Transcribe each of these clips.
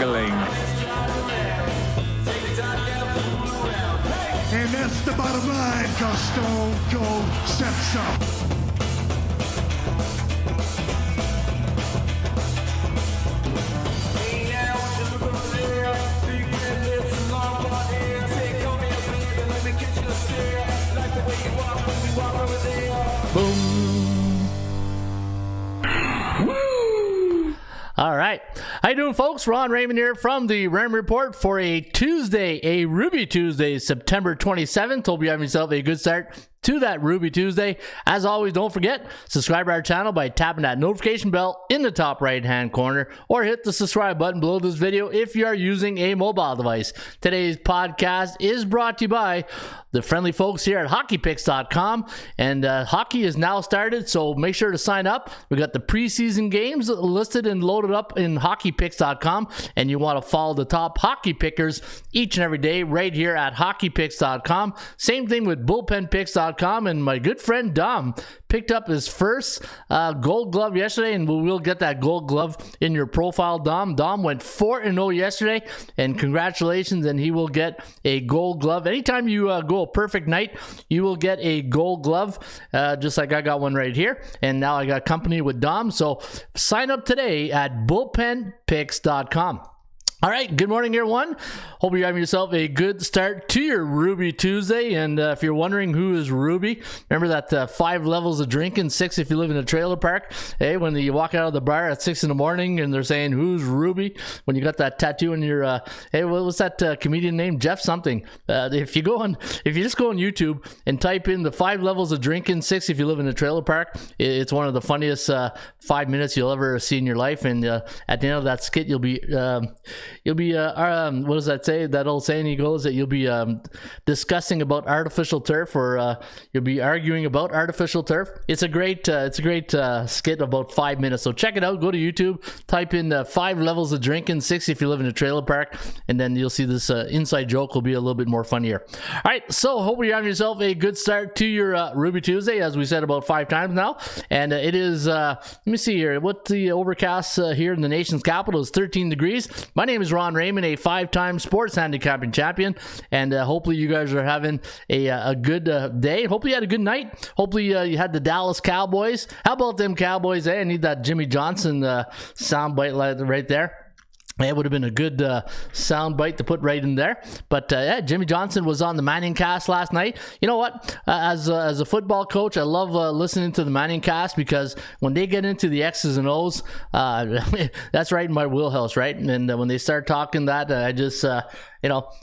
cackling. And that's the bottom line, cause Stone Cold said so. Boom. Woo. All right. How you doing, folks? Raymond here from the Raymond Report for a Tuesday, a Ruby Tuesday, September 27th. Hope you have yourself a good start to that Ruby Tuesday. As always, don't forget, subscribe to our channel by tapping that notification bell in the top right hand corner, or hit the subscribe button below this video if you are using a mobile device. Today's podcast is brought to you by the friendly folks here at hockeypicks.com, and hockey is now started, so make sure to sign up. We got the preseason games listed and loaded up in hockeypicks.com, and you want to follow the top hockey pickers each and every day right here at hockeypicks.com. Same thing with bullpenpicks.com. And my good friend Dom picked up his first gold glove yesterday, and we'll get that gold glove in your profile, Dom. Dom went 4-0 yesterday, and congratulations, and he will get a gold glove. Anytime you go a perfect night, you will get a gold glove, just like I got one right here, and now I got company with Dom. So sign up today at bullpenpicks.com. All right, good morning, everyone. Hope you're having yourself a good start to your Ruby Tuesday. And if you're wondering who is Ruby, remember that 5 levels of drinking, 6 if you live in a trailer park. Hey, when you walk out of the bar at 6 in the morning and they're saying, who's Ruby? When you got that tattoo in your, hey, what's that comedian name? Jeff something. If you just go on YouTube and type in the 5 levels of drinking, 6 if you live in a trailer park, it's one of the funniest 5 minutes you'll ever see in your life. And at the end of that skit, you'll be what does that say? That old saying he goes that you'll be discussing about artificial turf, or you'll be arguing about artificial turf. It's a great skit, about 5 minutes. So check it out. Go to YouTube, type in 5 levels of drinking, 6 if you live in a trailer park, and then you'll see this inside joke will be a little bit more funnier. All right, so hope you're having yourself a good start to your Ruby Tuesday, as we said about 5 times now. And it is, let me see here, what the overcast here in the nation's capital is 13 degrees. My name is Ron Raymond, a 5-time sports handicapping champion, and hopefully you guys are having a good day. Hopefully you had a good night. Hopefully you had the Dallas Cowboys. How about them Cowboys? Hey, I need that Jimmy Johnson soundbite right there. It would have been a good sound bite to put right in there. But yeah, Jimmy Johnson was on the Manning cast last night. You know what? As a football coach, I love listening to the Manning cast, because when they get into the X's and O's, that's right in my wheelhouse, right? And when they start talking that, I just...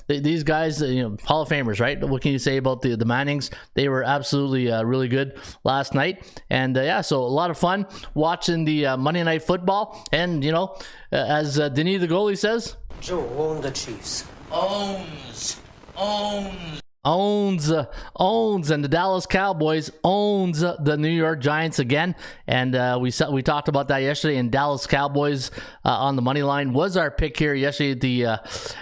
these guys, Hall of Famers, right? What can you say about the Mannings? They were absolutely really good last night. And yeah, so a lot of fun watching the Monday Night Football. And, as Denis the goalie says, Joe owned the Chiefs. Owns, and the Dallas Cowboys owns the New York Giants again, and we talked about that yesterday. And Dallas Cowboys on the money line was our pick here yesterday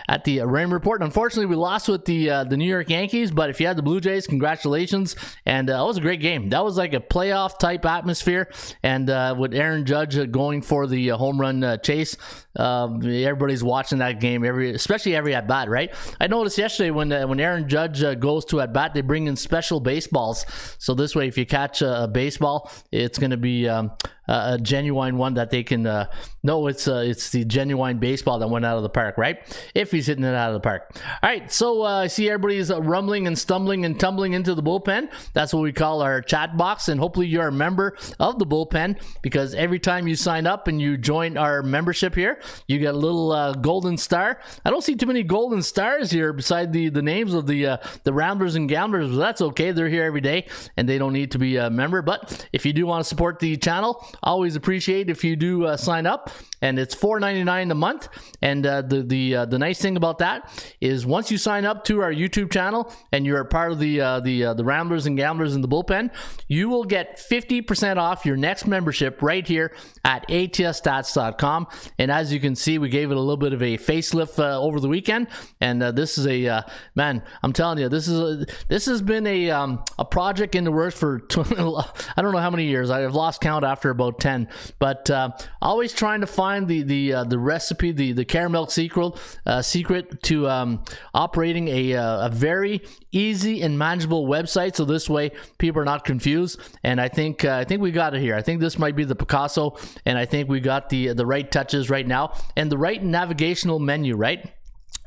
at the Raymond Report. Unfortunately, we lost with the New York Yankees, but if you had the Blue Jays, congratulations. And that was a great game. That was like a playoff type atmosphere, and with Aaron Judge going for the home run chase. Everybody's watching that game, especially every at bat, right? I noticed yesterday when Aaron Judge goes to at bat, they bring in special baseballs. So this way, if you catch a baseball, it's going to be a genuine one that they can know it's the genuine baseball that went out of the park, right? If he's hitting it out of the park. All right, so I see everybody's rumbling and stumbling and tumbling into the bullpen. That's what we call our chat box, and hopefully you're a member of the bullpen, because every time you sign up and you join our membership here, you get a little golden star. I don't see too many golden stars here beside the names of the Ramblers and Gamblers, but that's okay. They're here every day, and they don't need to be a member. But if you do want to support the channel, always appreciate if you do sign up, and it's $4.99 a month. And the nice thing about that is once you sign up to our YouTube channel and you're a part of the Ramblers and Gamblers in the bullpen, you will get 50% off your next membership right here at atsstats.com. And as you can see, we gave it a little bit of a facelift over the weekend, and this is man, I'm telling you, this has been a project in the works for I don't know how many years. I've lost count after about out of 10. But always trying to find the recipe, the caramel secret to operating a very easy and manageable website, so this way people are not confused. And I think we got it here. I think this might be the Picasso, and I think we got the right touches right now and the right navigational menu, right?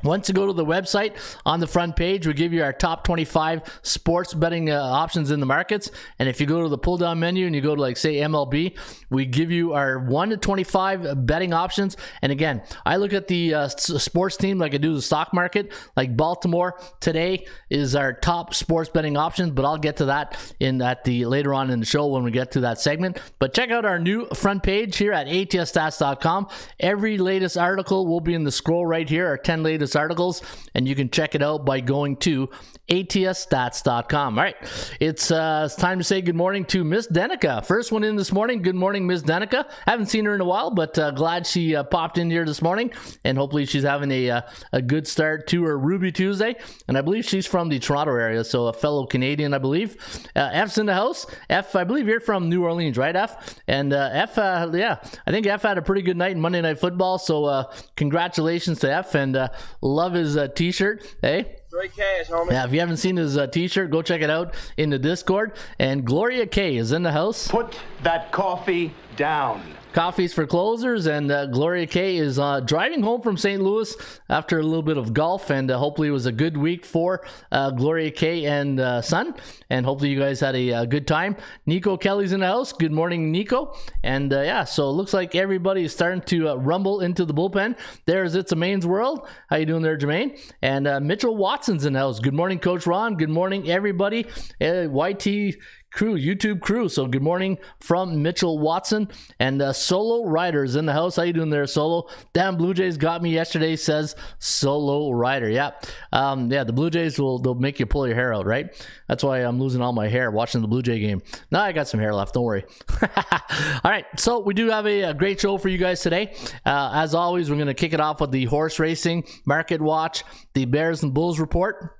Once you go to the website, on the front page, we give you our top 25 sports betting options in the markets. And if you go to the pull-down menu and you go to, like, say, MLB, we give you our 1 to 25 betting options. And again, I look at the sports team like I do the stock market. Like Baltimore today is our top sports betting option, but I'll get to that later on in the show when we get to that segment. But check out our new front page here at atsstats.com. Every latest article will be in the scroll right here, our 10 latest articles, and you can check it out by going to atsstats.com. All right, it's time to say good morning to Miss Denica. First one in this morning. Good morning, Miss Denica. Haven't seen her in a while, but glad she popped in here this morning, and hopefully she's having a good start to her Ruby Tuesday. And I believe she's from the Toronto area, so a fellow Canadian, I believe. F's in the house. F, I believe you're from New Orleans, right, F? And F, yeah, I think F had a pretty good night in Monday Night Football, so congratulations to F, and love his t-shirt. Hey, Great cash, homie. yeah, if you haven't seen his t-shirt, go check it out in the Discord. And Gloria K is in the house. Put that coffee down. Coffees for closers, and Gloria K is driving home from St. Louis after a little bit of golf, and hopefully it was a good week for Gloria K and son, and hopefully you guys had a good time. Nico Kelly's in the house. Good morning, Nico. And yeah, so it looks like everybody is starting to rumble into the bullpen. There's It's a Maine's World. How you doing there, Jermaine? And Mitchell Watson's in the house. Good morning, Coach Ron. Good morning, everybody. YT crew, YouTube crew. So good morning from Mitchell Watson. And Solo Riders in the house. How you doing there, Solo? Damn, Blue Jays got me yesterday, says Solo Rider. Yeah, yeah, the Blue Jays they'll make you pull your hair out, right? That's why I'm losing all my hair watching the Blue Jay game. Now I got some hair left, don't worry. All right, so we do have a great show for you guys today. As always, we're going to kick it off with the horse racing market watch, the Bears and Bulls report,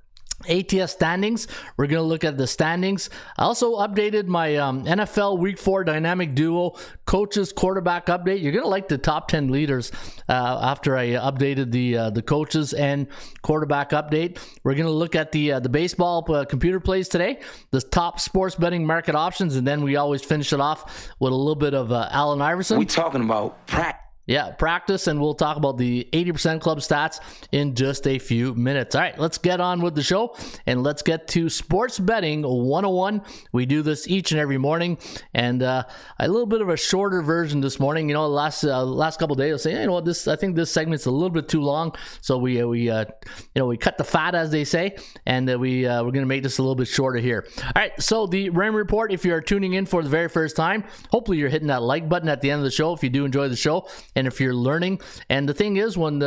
ATS standings. We're going to look at the standings. I also updated my NFL Week 4 dynamic duo coaches quarterback update. You're going to like the top 10 leaders after I updated the coaches and quarterback update. We're going to look at the baseball computer plays today, the top sports betting market options, and then we always finish it off with a little bit of Allen Iverson. We talking about practice. Yeah, practice, and we'll talk about the 80% club stats in just a few minutes. All right, let's get on with the show, and let's get to Sports Betting 101. We do this each and every morning, and a little bit of a shorter version this morning. You know, last couple of days, I was saying, you know what, I think this segment's a little bit too long, so we cut the fat, as they say, and we're going to make this a little bit shorter here. All right, so the Raymond Report, if you are tuning in for the very first time, hopefully you're hitting that like button at the end of the show if you do enjoy the show. And if you're learning, and the thing is, when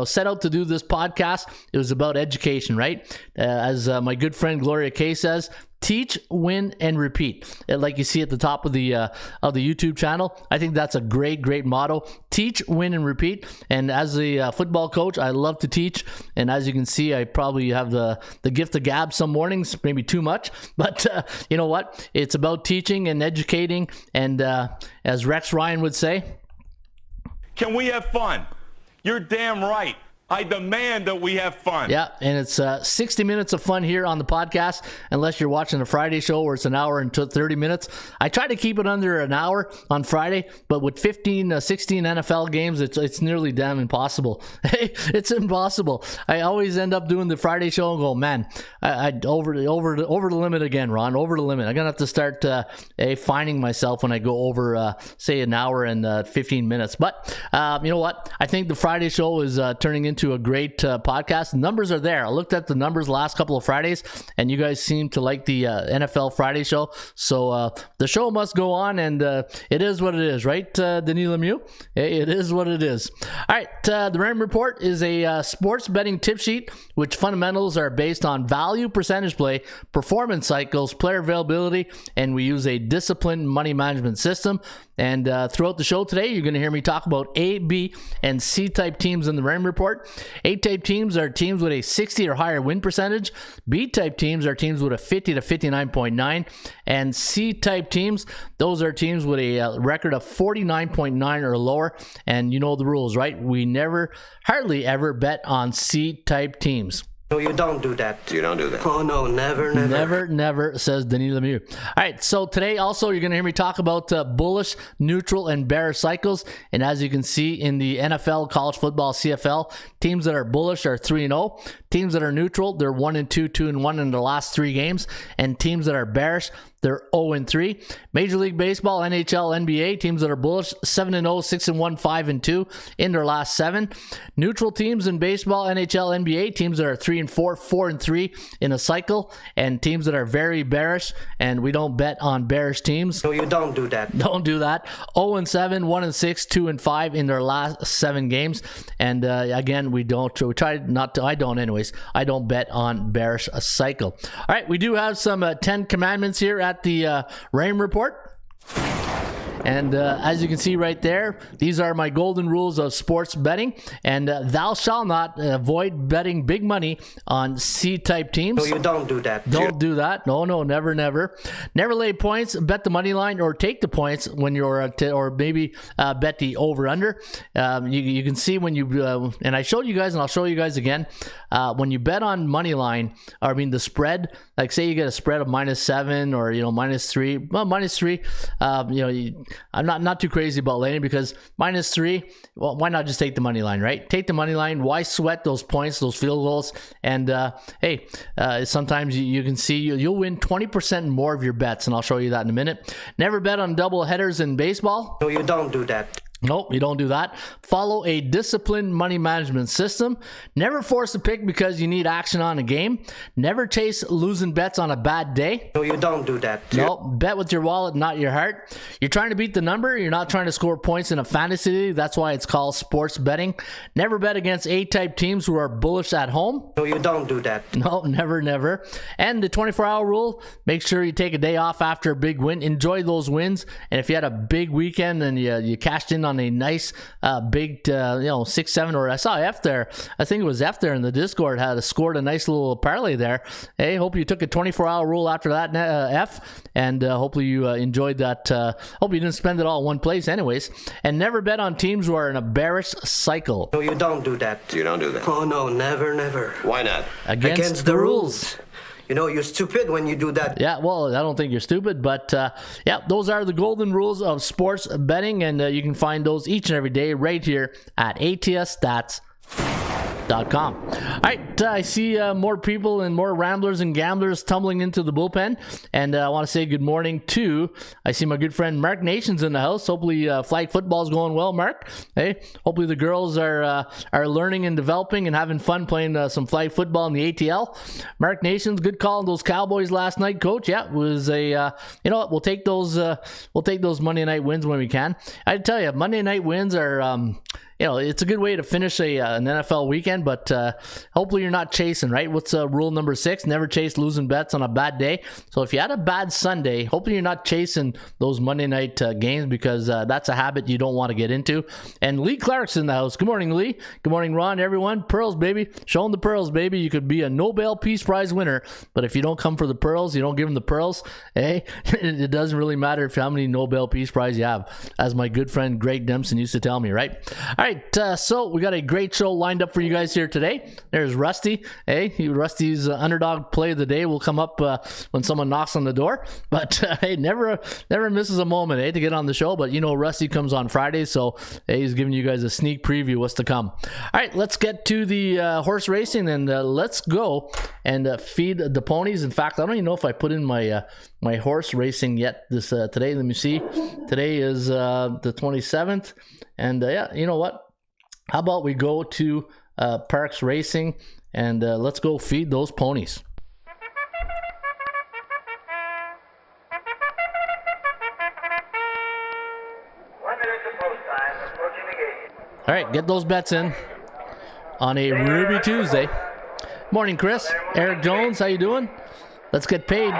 set out to do this podcast, it was about education, right? As my good friend Gloria K says, teach, win, and repeat. Like you see at the top of the YouTube channel, I think that's a great motto. Teach, win, and repeat. And as a football coach, I love to teach. And as you can see, I probably have the gift of gab some mornings, maybe too much. But you know what? It's about teaching and educating. And as Rex Ryan would say, can we have fun? You're damn right. I demand that we have fun. Yeah, and it's 60 minutes of fun here on the podcast, unless you're watching a Friday show where it's an hour and 30 minutes. I try to keep it under an hour on Friday, but with 16 NFL games, it's nearly damn impossible. It's impossible. I always end up doing the Friday show and go, man, I over the limit again, Ron, over the limit. I'm going to have to start fining myself when I go over, say, an hour and 15 minutes. But you know what? I think the Friday show is turning into a great podcast. The numbers are there. I looked at the numbers the last couple of Fridays, and you guys seem to like the NFL Friday show. So the show must go on, and it is what it is, right, Denis Lemieux? It is what it is. All right, the Raymond Report is a sports betting tip sheet, which fundamentals are based on value, percentage play, performance cycles, player availability, and we use a disciplined money management system. And throughout the show today, you're going to hear me talk about A, B, and C type teams in the Raymond Report. A-type teams are teams with a 60 or higher win percentage. B-type teams are teams with a 50 to 59.9. And C-type teams, those are teams with a record of 49.9 or lower. And you know the rules, right? We never, hardly ever bet on C-type teams. No, you don't do that. You don't do that. Oh, no, never, never. Never, never, says Denis Lemieux. All right, so today also you're going to hear me talk about bullish, neutral, and bearish cycles. And as you can see in the NFL, college football, CFL, teams that are bullish are 3-0. Teams that are neutral, they're 1-2, 2-1 in the last 3 games. And teams that are bearish, they're 0-3. Major League Baseball, NHL, NBA, teams that are bullish, 7-0, 6-1, 5-2 in their last 7. Neutral teams in baseball, NHL, NBA, teams that are 3-4, 4-3 in a cycle, and teams that are very bearish, and we don't bet on bearish teams. No, you don't do that. Don't do that. 0-7, 1-6, 2-5 in their last 7 games. And again, we try not to, I don't anyways, I don't bet on bearish cycle. All right, we do have some 10 commandments here at the Raymond Report. And as you can see right there, these are my golden rules of sports betting. And thou shalt not avoid betting big money on C-type teams. No, you don't do that. Don't do that. No, never, never. Never lay points, bet the money line, or take the points when you're, or maybe bet the over-under. You can see when you, and I showed you guys, and I'll show you guys again, when you bet on money line, or I mean the spread, like say you get a spread of -7 or, -3, well, -3, I'm not too crazy about laying because -3, well, why not just take the money line, right? Take the money line. Why sweat those points, those field goals? And hey, sometimes you can see you'll win 20% more of your bets, and I'll show you that in a minute. Never bet on double headers in baseball. No, you don't do that. Nope, you don't do that. Follow a disciplined money management system. Never force a pick because you need action on a game. Never chase losing bets on a bad day. No, you don't do that. Nope, bet with your wallet, not your heart. You're trying to beat the number. You're not trying to score points in a fantasy league. That's why it's called sports betting. Never bet against A-type teams who are bullish at home. No, you don't do that. No, never, never. And the 24-hour rule, make sure you take a day off after a big win. Enjoy those wins. And if you had a big weekend and you cashed in on a nice big 6-7, or I saw F there, I think it was F there in the Discord had scored a nice little parlay there. Hey, hope you took a 24-hour rule after that, F, and hopefully you enjoyed that. Hope you didn't spend it all in one place anyways. And never bet on teams who are in a bearish cycle. No, you don't do that. You don't do that. Oh, no, never, never. Why not? Against the rules. You know, you're stupid when you do that. Yeah, well, I don't think you're stupid, but yeah, those are the golden rules of sports betting, and you can find those each and every day right here at ATSstats.com. All right, I see more people and more ramblers and gamblers tumbling into the bullpen, and I want to say good morning to, I see my good friend Mark Nation's in the house. Hopefully flag football is going well, Mark. Hey, hopefully the girls are learning and developing and having fun playing some flag football in the ATL. Mark Nation's good call on those Cowboys last night, Coach. Yeah, it was a you know what, we'll take those Monday night wins when we can. I tell you, Monday night wins are it's a good way to finish an NFL weekend, but hopefully you're not chasing, right? What's rule number 6? Never chase losing bets on a bad day. So if you had a bad Sunday, hopefully you're not chasing those Monday night games, because that's a habit you don't want to get into. And Lee Clark's in the house. Good morning, Lee. Good morning, Ron, everyone. Pearls, baby. Show them the pearls, baby. You could be a Nobel Peace Prize winner, but if you don't come for the pearls, you don't give them the pearls, hey, it doesn't really matter how many Nobel Peace Prize you have, as my good friend Greg Dempson used to tell me, right? All right. So we got a great show lined up for you guys here today. There's Rusty. Hey, Rusty's underdog play of the day will come up when someone knocks on the door. But hey, never misses a moment, to get on the show. But Rusty comes on Friday, so hey, he's giving you guys a sneak preview what's to come. All right, let's get to the horse racing, and let's go and feed the ponies. In fact, I don't even know if I put in my my horse racing yet this today. Let me see. Today is the 27th, and yeah, you know what? How about we go to Parks Racing, and let's go feed those ponies. All right, get those bets in on a Ruby Tuesday. Morning, Chris. Eric Jones, how you doing? Let's get paid.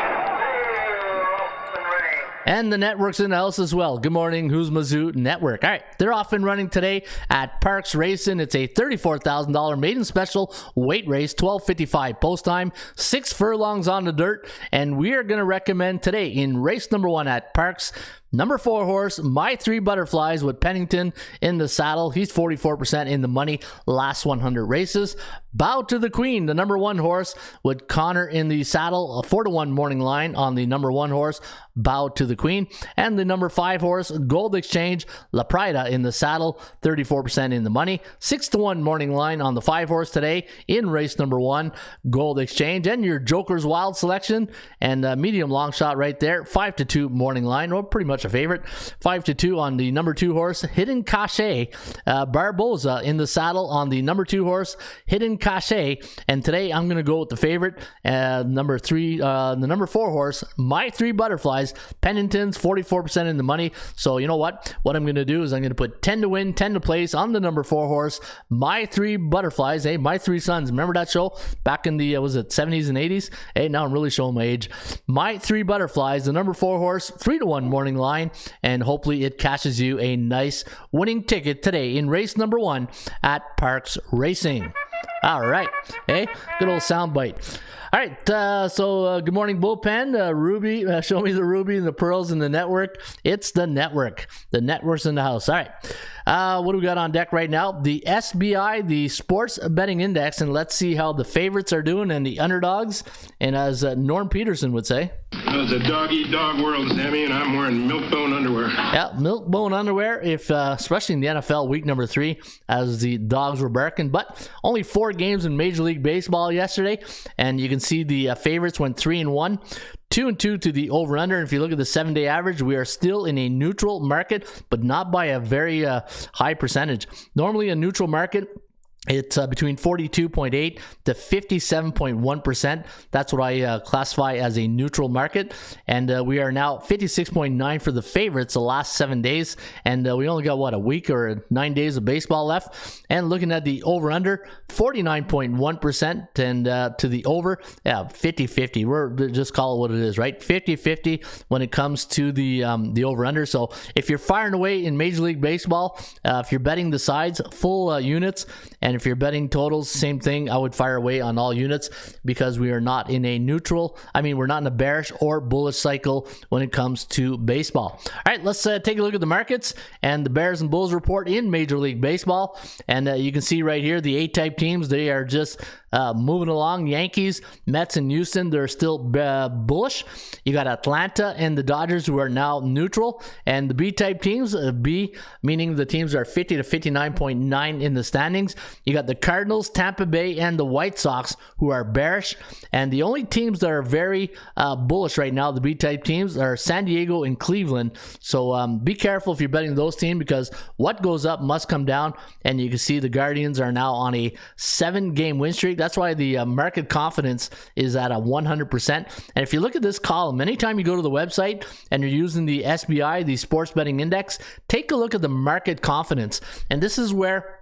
And the network's in the house as well. Good morning, Who's Mizzou Network. All right, they're off and running today at Parks Racing. It's a $34,000 maiden special weight race, 12:55 post time, 6 furlongs on the dirt. And we are going to recommend today in race number 1 at Parks, number 4 horse, My Three Butterflies with Pennington in the saddle. He's 44% in the money last 100 races. Bow to the Queen, the number 1 horse with Connor in the saddle, a 4-1 morning line on the number 1 horse, Bow to the Queen. And the number 5 horse, Gold Exchange, La Prida in the saddle, 34% in the money. 6-1 morning line on the 5 horse today in race number 1, Gold Exchange. And your Joker's Wild selection and medium long shot right there, 5-2 morning line, or pretty much a favorite. 5-2 on the number 2 horse, Hidden Cachet, Barboza in the saddle on the number 2 horse, Hidden Cachet. And today I'm going to go with the favorite, number 3, the number 4 horse, My Three Butterflies. Pennington's 44% in the money. So you know what I'm going to do is I'm going to put 10 to win, 10 to place on the number 4 horse, My Three Butterflies. Hey, My Three Sons. Remember that show back in the was it 70s and 80s? Hey, now I'm really showing my age. My Three Butterflies, the number 4 horse, 3-1 morning line, and hopefully it cashes you a nice winning ticket today in race number 1 at Parks Racing. All right. Hey, good old soundbite. All right, so good morning, bullpen. Ruby, show me the ruby and the pearls in the network. It's the network. The network's in the house. All right, what do we got on deck right now? The SBI, the Sports Betting Index, and let's see how the favorites are doing and the underdogs. And as Norm Peterson would say, well, it's a dog-eat-dog world, Sammy, and I'm wearing milk-bone underwear. Yeah, milk-bone underwear, if especially in the NFL week number 3, as the dogs were barking. But only 4 games in Major League Baseball yesterday, and you can see the favorites went 3-1. 2-2 to the over-under. And if you look at the 7-day average, we are still in a neutral market, but not by a very high percentage. Normally a neutral market, it's between 42.8 to 57.1%. That's what I classify as a neutral market. And we are now 56.9 for the favorites the last 7 days. And we only got, a week or 9 days of baseball left. And looking at the over-under, 49.1%. And to the over, 50-50. We're just call it what it is, right? 50-50 when it comes to the over-under. So if you're firing away in Major League Baseball, if you're betting the sides, full units, and if you're betting totals, same thing. I would fire away on all units because we are not in a neutral. We're not in a bearish or bullish cycle when it comes to baseball. All right, let's take a look at the markets and the Bears and Bulls report in Major League Baseball. And you can see right here the A-type teams, they are just moving along. Yankees, Mets, and Houston, they're still bullish. You got Atlanta and the Dodgers, who are now neutral. And the B-type teams, B meaning the teams are 50 to 59.9 in the standings. You got the Cardinals, Tampa Bay, and the White Sox, who are bearish. And the only teams that are very bullish right now, the B-type teams, are San Diego and Cleveland. So be careful if you're betting those teams, because what goes up must come down. And you can see the Guardians are now on a 7-game win streak. That's why the market confidence is at a 100%. And if you look at this column, anytime you go to the website and you're using the SBI, the Sports Betting Index, take a look at the market confidence. And this is where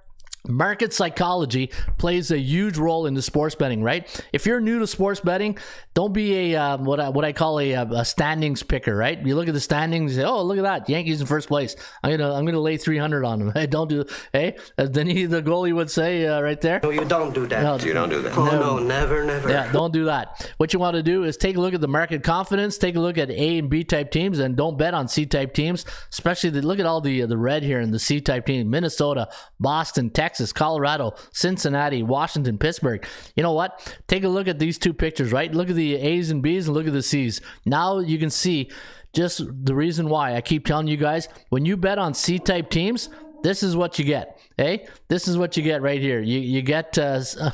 market psychology plays a huge role in the sports betting, right? If you're new to sports betting, don't be a what I call a standings picker, right? You look at the standings, you say, oh, look at that, Yankees in first place. I'm gonna lay 300 on them. Hey, don't do. Hey, Denny, the goalie would say right there. No, you don't do that. No, you don't do that. Oh no, never. Yeah, don't do that. What you want to do is take a look at the market confidence, take a look at A and B type teams, and don't bet on C type teams. Especially look at all the red here in the C type teams: Minnesota, Boston, Texas, Colorado, Cincinnati, Washington, Pittsburgh. You know what? Take a look at these two pictures, right? Look at the A's and B's and look at the C's. Now you can see just the reason why I keep telling you guys, when you bet on C-type teams, this is what you get. Hey, this is what you get right here. You get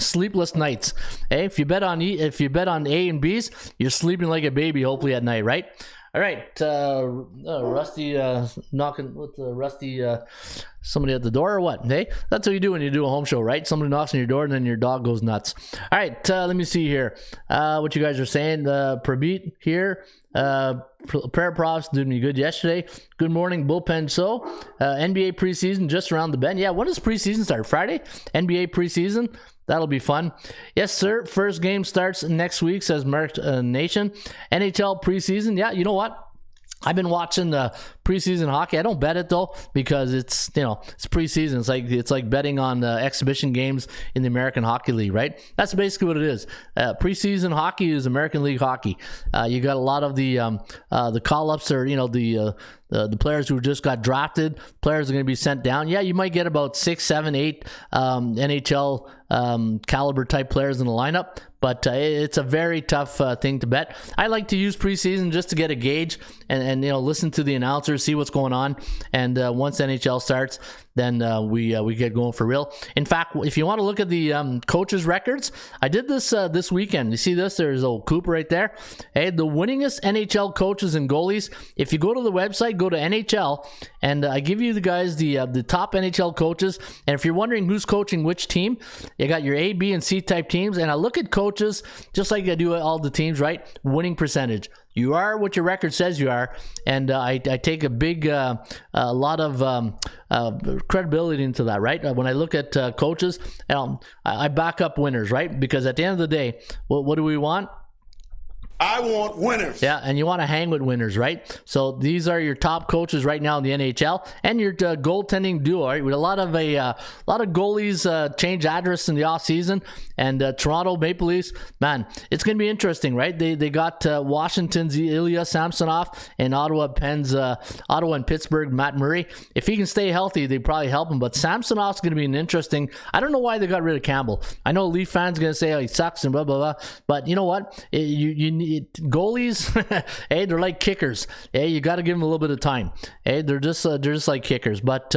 sleepless nights. Hey, if you bet on A and B's, you're sleeping like a baby, hopefully at night, right? All right, Rusty knocking with Rusty. Somebody at the door or what? Hey, that's what you do when you do a home show, right? Somebody knocks on your door and then your dog goes nuts. All right, let me see here. What you guys are saying. Prabit here. Prayer props did me good yesterday. Good morning, bullpen. So, NBA preseason just around the bend. Yeah, when does preseason start? Friday? NBA preseason? That'll be fun. Yes, sir. First game starts next week, says Mark Nation. NHL preseason. Yeah, you know what? I've been watching the preseason hockey. I don't bet it though because it's preseason. It's like betting on exhibition games in the American Hockey League, right? That's basically what it is. Preseason hockey is American League hockey. You got a lot of the call-ups or the players who just got drafted. Players are going to be sent down. Yeah, you might get about 6, 7, 8 NHL caliber type players in the lineup. But it's a very tough thing to bet. I like to use preseason just to get a gauge and listen to the announcers, see what's going on. And once NHL starts, then we get going for real. In fact, if you want to look at the coaches' records, I did this this weekend. You see this? There's old Cooper right there. Hey, the winningest NHL coaches and goalies. If you go to the website, go to NHL, and I give you the guys the top NHL coaches. And if you're wondering who's coaching which team, you got your A, B, and C type teams. And I look at coaches just like I do all the teams, right? Winning percentage. You are what your record says you are, and I take a big, a lot of credibility into that, right? When I look at coaches, I back up winners, right? Because at the end of the day, what do we want? I want winners. Yeah, and you want to hang with winners, right? So these are your top coaches right now in the NHL, and your goaltending duo, right? With a lot of goalies change address in the offseason, and Toronto Maple Leafs, man, it's going to be interesting, right? They got Washington's Ilya Samsonov and Ottawa and Pittsburgh Matt Murray. If he can stay healthy, they probably help him. But Samsonov's going to be an interesting. I don't know why they got rid of Campbell. I know Leaf fans are going to say, oh, he sucks and blah blah blah. But you know what? You need goalies. Hey, they're like kickers. Hey, you got to give them a little bit of time. Hey, they're just like kickers. But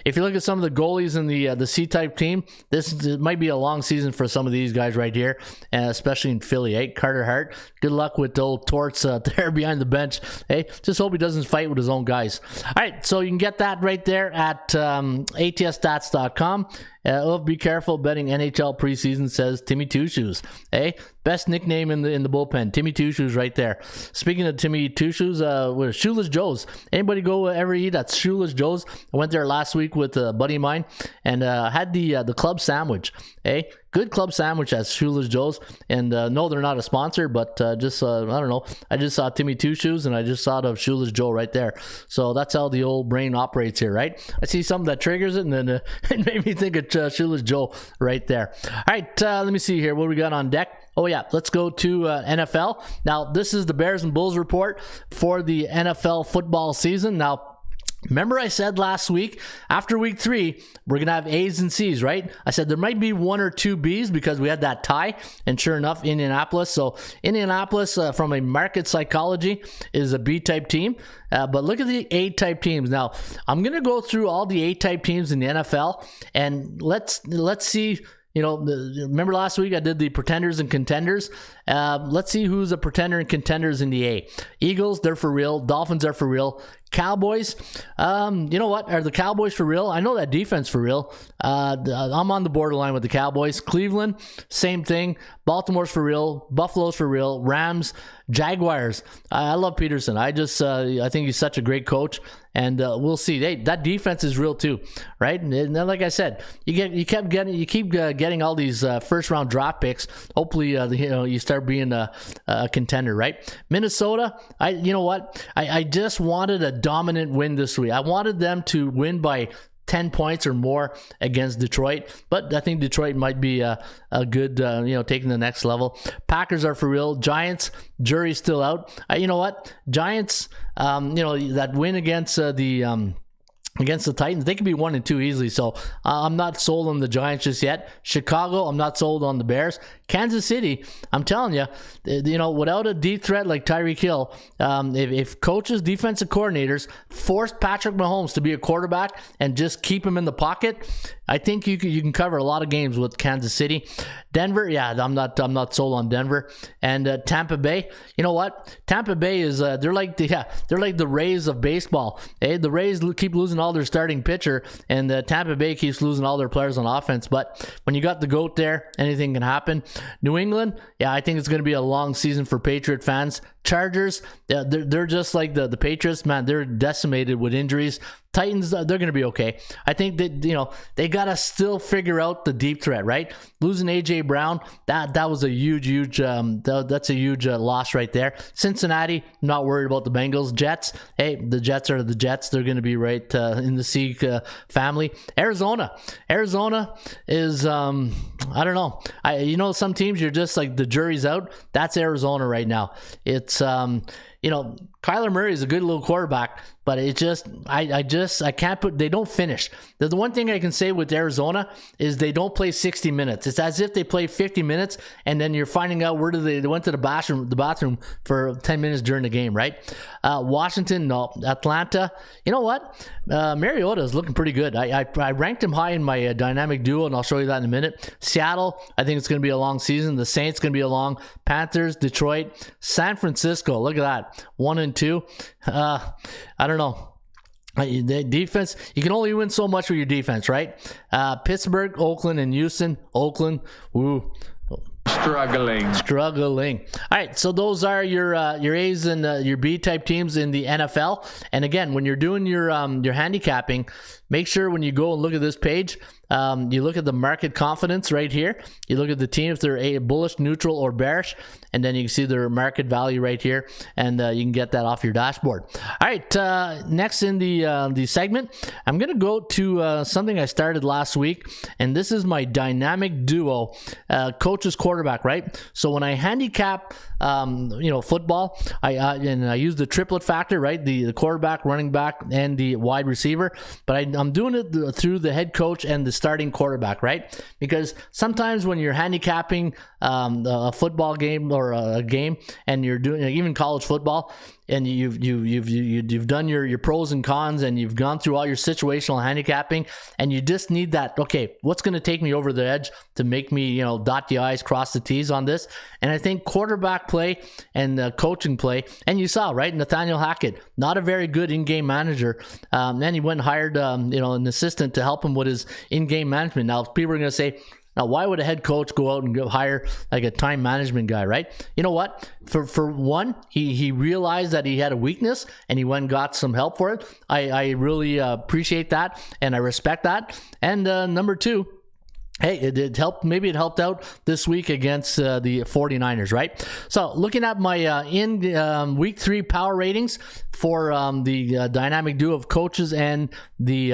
if you look at some of the goalies in the C-type team, it might be a long season for some of these guys right here, especially in Philly. Hey, Carter Hart, good luck with the old Torts there behind the bench. Hey, just hope he doesn't fight with his own guys. All right, so you can get that right there at ATSstats.com. Be careful betting NHL preseason, says Timmy Two Shoes. Hey, best nickname in the bullpen, Timmy Two Shoes right there. Speaking of Timmy Two Shoes, with Shoeless Joe's. Anybody go ever eat at Shoeless Joe's? I went there last week with a buddy of mine and had the club sandwich. Hey, good club sandwich at Shoeless Joe's. And no, they're not a sponsor, but I don't know. I just saw Timmy Two Shoes and I just thought of Shoeless Joe right there. So that's how the old brain operates here, right? I see something that triggers it, and then it made me think of Shoeless Joe right there. All right, let me see here. What we got on deck? Oh, yeah, let's go to NFL. Now, this is the Bears and Bulls report for the NFL football season. Now, remember I said last week, after week 3, we're going to have A's and C's, right? I said there might be 1 or 2 B's because we had that tie, and sure enough, Indianapolis. So Indianapolis, from a market psychology, is a B-type team. But look at the A-type teams. Now, I'm going to go through all the A-type teams in the NFL, and let's see. Remember last week I did the pretenders and contenders. Let's see who's a pretender and contenders in the A. Eagles, they're for real. Dolphins are for real. Cowboys, you know what? Are the Cowboys for real? I know that defense for real. I'm on the borderline with the Cowboys. Cleveland, same thing. Baltimore's for real. Buffalo's for real. Rams, Jaguars. I love Peterson. I think he's such a great coach, and we'll see. That defense is real too, right? And like I said, you keep getting all these first round draft picks. Hopefully, you start being a contender, right? Minnesota, you know what? I just wanted a dominant win this week. I wanted them to win by 10 points or more against Detroit, but I think Detroit might be a good, taking the next level. Packers are for real. Giants, jury's still out. You know what? Giants, that win against the Titans, they could be 1-2 easily. So I'm not sold on the Giants just yet. Chicago, I'm not sold on the Bears. Kansas City, I'm telling you, without a deep threat like Tyreek Hill, if coaches, defensive coordinators forced Patrick Mahomes to be a quarterback and just keep him in the pocket, I think you can cover a lot of games with Kansas City. Denver, yeah, I'm not sold on Denver. And Tampa Bay, you know what? Tampa Bay is they're like the Rays of baseball. The Rays keep losing all their starting pitcher, and Tampa Bay keeps losing all their players on offense. But when you got the GOAT there, anything can happen. New England, yeah, I think it's going to be a long season for Patriot fans. Chargers, they're just like the Patriots, man. They're decimated with injuries. Titans, they're going to be okay. I think that, they got to still figure out the deep threat, right? Losing A.J. Brown, that was a huge, that's a huge loss right there. Cincinnati, not worried about the Bengals. Jets, hey, the Jets are the Jets. They're going to be right in the Sieg family. Arizona is, I don't know. Some teams you're just like the jury's out. That's Arizona right now. It's, Kyler Murray is a good little quarterback, but it just, I can't put, they don't finish. The one thing I can say with Arizona is they don't play 60 minutes. It's as if they play 50 minutes and then you're finding out where they went to the bathroom for 10 minutes during the game, right? Washington, no. Atlanta, you know what? Mariota is looking pretty good. I ranked him high in my dynamic duo, and I'll show you that in a minute. Seattle, I think it's going to be a long season. The Saints going to be a long. Panthers, Detroit, San Francisco, look at that. 1 and 2. I don't know. The defense, you can only win so much with your defense, right? Pittsburgh, Oakland, and Houston. Oakland, woo. Struggling. All right, so those are your A's and your B type teams in the NFL. And again, when you're doing your handicapping, make sure when you go and look at this page, you look at the market confidence right here. You look at the team if they're a bullish, neutral, or bearish, and then you can see their market value right here, and you can get that off your dashboard. All right, next in the segment, I'm going to go to something I started last week, and this is my dynamic duo, coach's quarterback, right? So when I handicap, football, I use the triplet factor, right? The quarterback, running back, and the wide receiver, but I'm doing it through the head coach and the starting quarterback, right? Because sometimes when you're handicapping a football game or a game, and you're doing even college football, and you've done your pros and cons, and you've gone through all your situational handicapping, and you just need that, okay, what's going to take me over the edge to make me dot the I's, cross the T's on this? And I think quarterback play and coaching play, and you saw, right, Nathaniel Hackett, not a very good in-game manager, then he went and hired an assistant to help him with his in-game management. Now people are going to say, now, why would a head coach go out and go hire like a time management guy, right? You know what? For one, he realized that he had a weakness, and he went and got some help for it. I really appreciate that, and I respect that. And number two, hey, it helped. Maybe it helped out this week against the 49ers, right? So looking at my in week 3 power ratings for the dynamic duo of coaches and the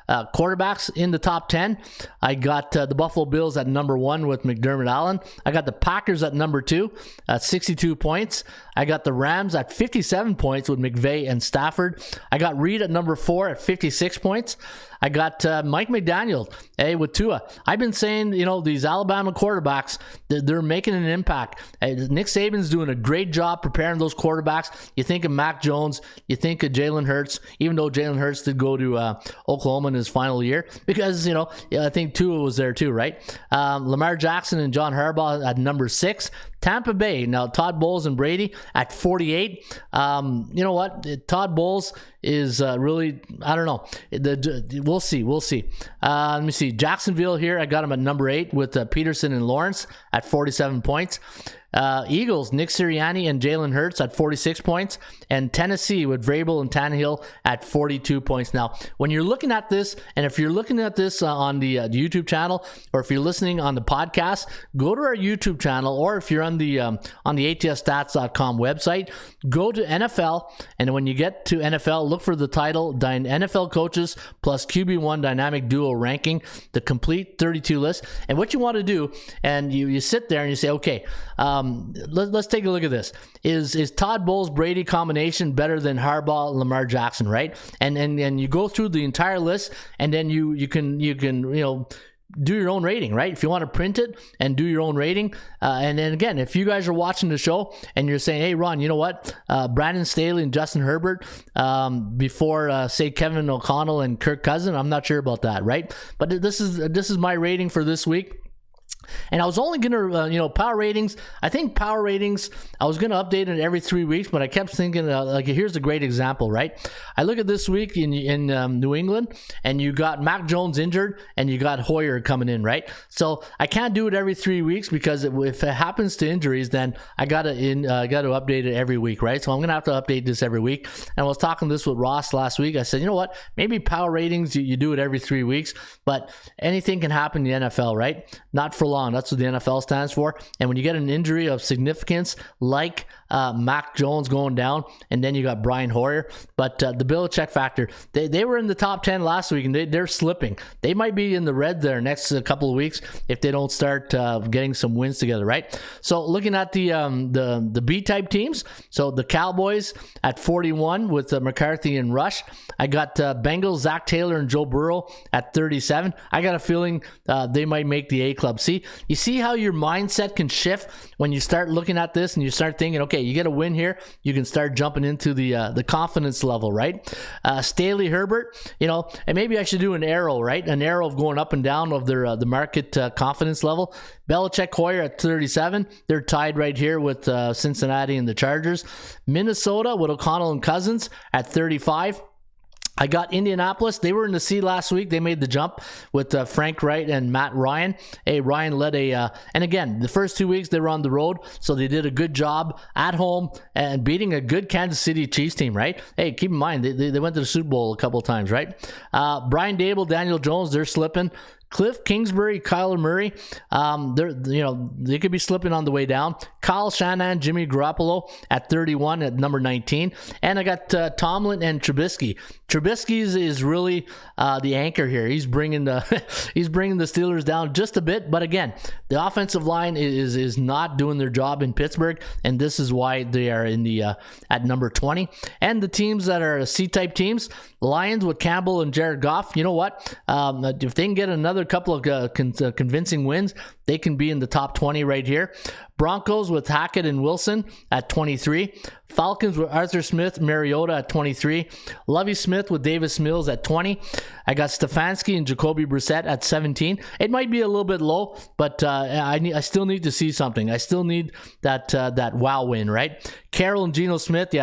quarterbacks in the top 10, I got the Buffalo Bills at number 1 with McDermott Allen. I got the Packers at number 2 at 62 points. I got the Rams at 57 points with McVay and Stafford. I got Reed at number 4 at 56 points. I got Mike McDaniel, with Tua. I've been saying, these Alabama quarterbacks, they're making an impact. Nick Saban's doing a great job preparing those quarterbacks. You think of Mac Jones, you think of Jalen Hurts, even though Jalen Hurts did go to Oklahoma in his final year, because, I think Tua was there too, right? Lamar Jackson and John Harbaugh at number 6. Tampa Bay, now Todd Bowles and Brady at 48. You know what? Todd Bowles is really, I don't know. We'll see. Let me see. Jacksonville here, I got him at number 8 with Peterson and Lawrence at 47 points. Eagles, Nick Sirianni and Jalen Hurts at 46 points, and Tennessee with Vrabel and Tannehill at 42 points. Now, when you're looking at this, and if you're looking at this on the YouTube channel, or if you're listening on the podcast, go to our YouTube channel, or if you're on the ATSstats.com website, go to NFL, and when you get to NFL, look for the title, NFL Coaches plus QB1 Dynamic Duo Ranking, the complete 32 list. And what you want to do, and you sit there and you say, okay, let's take a look at this. Is Todd Bowles Brady combination better than Harbaugh Lamar Jackson, right? And you go through the entire list, and then you can do your own rating, right? If you want to print it and do your own rating. And then again, if you guys are watching the show and you're saying, hey, Ron, you know what? Brandon Staley and Justin Herbert before, say, Kevin O'Connell and Kirk Cousins, I'm not sure about that, right? But this is my rating for this week. And I was only going to, power ratings. I think power ratings, I was going to update it every 3 weeks, but I kept thinking, here's a great example, right? I look at this week in New England, and you got Mac Jones injured, and you got Hoyer coming in, right? So I can't do it every 3 weeks because if it happens to injuries, then I got to update it every week, right? So I'm going to have to update this every week. And I was talking this with Ross last week. I said, you know what? Maybe power ratings, you do it every 3 weeks, but anything can happen in the NFL, right? Not for long. That's what the NFL stands for. And when you get an injury of significance like Mac Jones going down, and then you got Brian Hoyer, but the Belichick factor, they were in the top 10 last week, and they're slipping. They might be in the red there next couple of weeks if they don't start getting some wins together, right? So looking at the B-type teams, so the Cowboys at 41 with McCarthy and Rush. I got Bengals, Zach Taylor, and Joe Burrow at 37. I got a feeling they might make the A club. You see how your mindset can shift when you start looking at this and you start thinking, okay, you get a win here, you can start jumping into the confidence level, right? Staley, Herbert, and maybe I should do an arrow, right? An arrow of going up and down of their the market confidence level. Belichick, Hoyer at 37. They're tied right here with Cincinnati and the Chargers. Minnesota with O'Connell and Cousins at 35. I got Indianapolis. They were in the C last week. They made the jump with Frank Wright and Matt Ryan. Hey, Ryan led and again, the first 2 weeks they were on the road, so they did a good job at home and beating a good Kansas City Chiefs team, right? Hey, keep in mind, they went to the Super Bowl a couple of times, right? Brian Dable, Daniel Jones, they're slipping. Cliff Kingsbury, Kyler Murray, they could be slipping on the way down. Kyle Shanahan, Jimmy Garoppolo at 31 at number 19. And I got Tomlin and Trubisky. Trubisky is really the anchor here. He's bringing the Steelers down just a bit. But again, the offensive line is not doing their job in Pittsburgh, and this is why they are in the at number 20. And the teams that are C-type teams, Lions with Campbell and Jared Goff. You know what? If they can get another couple of convincing wins, they can be in the top 20 right here. Broncos with Hackett and Wilson at 23. Falcons with Arthur Smith, Mariota at 23. Lovie Smith with Davis Mills at 20. I got Stefanski and Jacoby Brissett at 17. It might be a little bit low, but I still need to see something. I still need that wow win, right? Carroll and Geno Smith,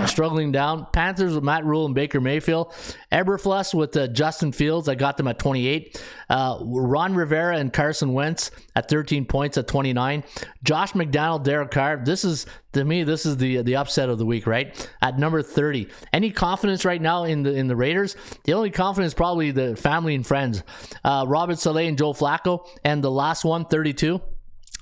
struggling down. Panthers with Matt Rule and Baker Mayfield. Eberflus with Justin Fields. I got them at 28. Ron Rivera and Carson Wentz at 13 points at 29. Josh McDaniel, Derek Carr. This is the upset of the week, right? At number 30. Any confidence right now in the Raiders? The only confidence probably the family and friends. Robert Saleh and Joe Flacco. And the last one, 32.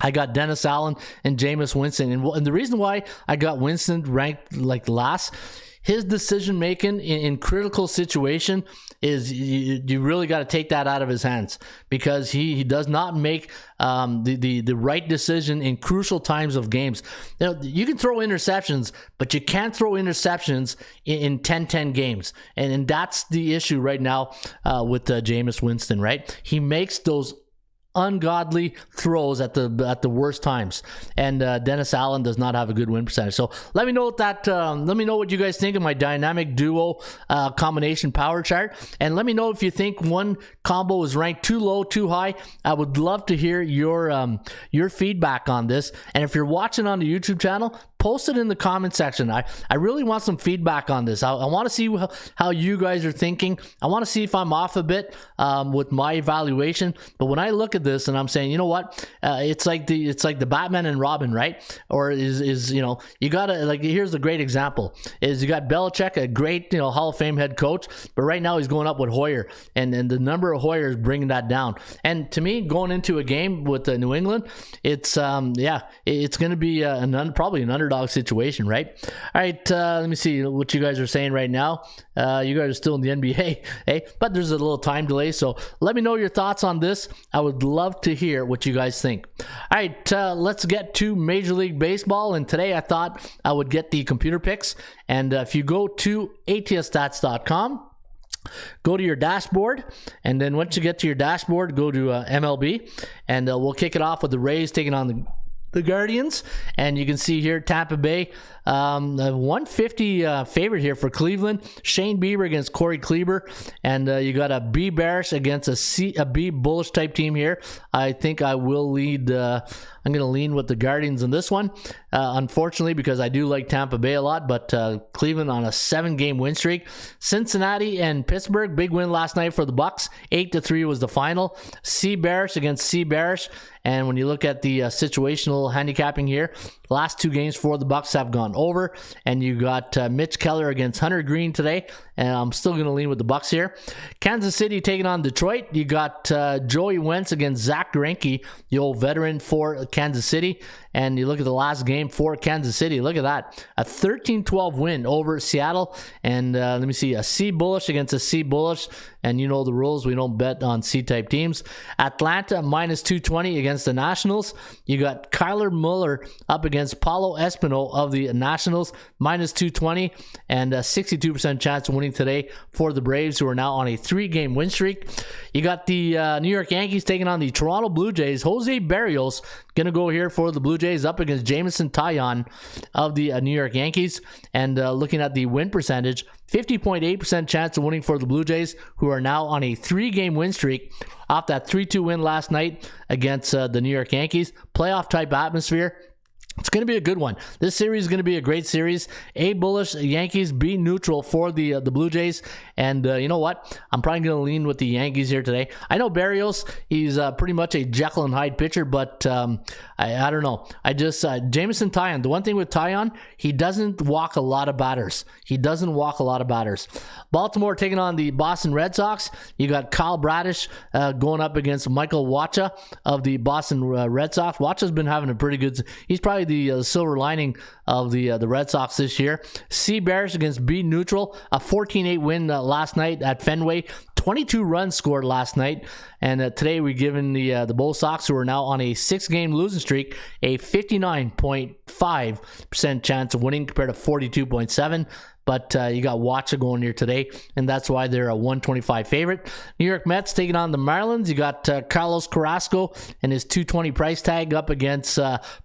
I got Dennis Allen and Jameis Winston. And the reason why I got Winston ranked like last, his decision making in critical situation is you really got to take that out of his hands, because he does not make the right decision in crucial times of games. Now, you can throw interceptions, but you can't throw interceptions in 10-10 games. And that's the issue right now with Jameis Winston, right? He makes those ungodly throws at the worst times, and Dennis Allen does not have a good win percentage. So let me know what you guys think of my dynamic duo combination power chart, and let me know if you think one combo is ranked too low, too high. I would love to hear your feedback on this. And if you're watching on the YouTube channel, post it in the comment section. I really want some feedback on this. I want to see how you guys are thinking. I want to see if I'm off a bit with my evaluation. But when I look at this and I'm saying, you know what, it's like the Batman and Robin, right? Or is you gotta, like, here's a great example: is you got Belichick, a great Hall of Fame head coach, but right now he's going up with Hoyer, and the number of Hoyers bringing that down. And to me, going into a game with New England, it's it's going to be probably an underdog situation, right? All right, let me see what you guys are saying right now. You guys are still in the NBA, hey? But there's a little time delay, so let me know your thoughts on this. I would love to hear what you guys think. All right, let's get to Major League Baseball, and today I thought I would get the computer picks. And if you go to ATSstats.com, go to your dashboard, and then once you get to your dashboard, go to MLB, and we'll kick it off with the Rays taking on the Guardians. And you can see here Tampa Bay A 150 favorite here for Cleveland. Shane Bieber against Corey Kleber. And you got a B bearish against a B bullish type team here. I think I will lead. I'm going to lean with the Guardians in this one. Unfortunately, because I do like Tampa Bay a lot, but Cleveland on a 7-game win streak. Cincinnati and Pittsburgh, big win last night for the Bucks. 8-3 was the final. C bearish against C bearish. And when you look at the situational handicapping here, last 2 games for the Bucks have gone over. And you got Mitch Keller against Hunter Green today. And I'm still going to lean with the Bucks here. Kansas City taking on Detroit. You got Joey Wentz against Zach Greinke, the old veteran for Kansas City. And you look at the last game for Kansas City. Look at that. A 13-12 win over Seattle. And let me see. A C bullish against a C bullish. And you know the rules. We don't bet on C-type teams. Atlanta minus 220 against the Nationals. You got Kyler Muller up against Paulo Espino of the Nationals. Minus 220. And a 62% chance of winning today for the Braves, who are now on a 3-game win streak. You got the New York Yankees taking on the Toronto Blue Jays. Jose Barrios going to go here for the Blue Jays up against Jameson Taillon of the New York Yankees. And looking at the win percentage, 50.8% chance of winning for the Blue Jays, who are now on a 3-game win streak off that 3-2 win last night against the New York Yankees. Playoff type atmosphere. It's going to be a good one. This series is going to be a great series. A bullish Yankees, B neutral for the Blue Jays. And you know what? I'm probably going to lean with the Yankees here today. I know Barrios, he's pretty much a Jekyll and Hyde pitcher, but I don't know. I just, Jameson Taillon, the one thing with Taillon, he doesn't walk a lot of batters. Baltimore taking on the Boston Red Sox. You got Kyle Bradish going up against Michael Wacha of the Boston Red Sox. Wacha's been having a pretty good, he's probably the silver lining of the Red Sox this year. C bearish against B neutral. A 14-8 win last night at Fenway. 22 runs scored last night. And today we're giving the Bull Sox, who are now on a 6-game losing streak, a 59.5% chance of winning compared to 42.7%. But you got Wacha going here today, and that's why they're a 125 favorite. New York Mets taking on the Marlins. You got Carlos Carrasco and his 220 price tag up against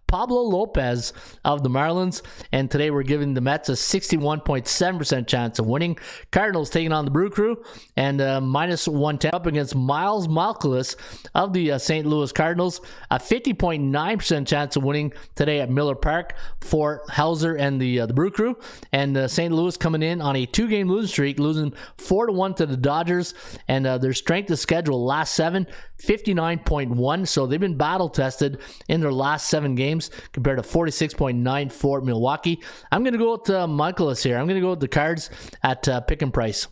Pablo Lopez of the Marlins. And today we're giving the Mets a 61.7% chance of winning. Cardinals taking on the Brew Crew, and minus 110 up against Miles Malcolus of the St. Louis Cardinals. A 50.9% chance of winning today at Miller Park for Hauser and the Brew Crew. And St. Louis coming in on a 2-game losing streak, losing 4-1 to the Dodgers. And their strength of schedule last 7, 59.1. So they've been battle tested in their last 7 games compared to 46.9 for Milwaukee. I'm going to go with Michaelis here. I'm going to go with the Cards at pick and price.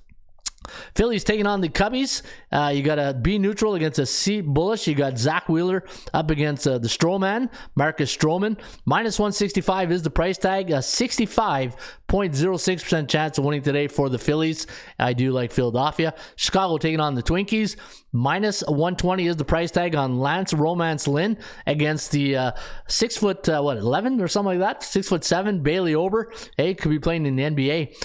Phillies taking on the Cubbies. You got a B neutral against a C bullish. You got Zach Wheeler up against the Stroman, Marcus Stroman. Minus 165 is the price tag. A 65.06% chance of winning today for the Phillies. I do like Philadelphia. Chicago taking on the Twinkies. Minus 120 is the price tag on Lance Romance Lynn against the 6 foot 11 or something like that. 6'7" Bailey Ober. Hey, could be playing in the NBA.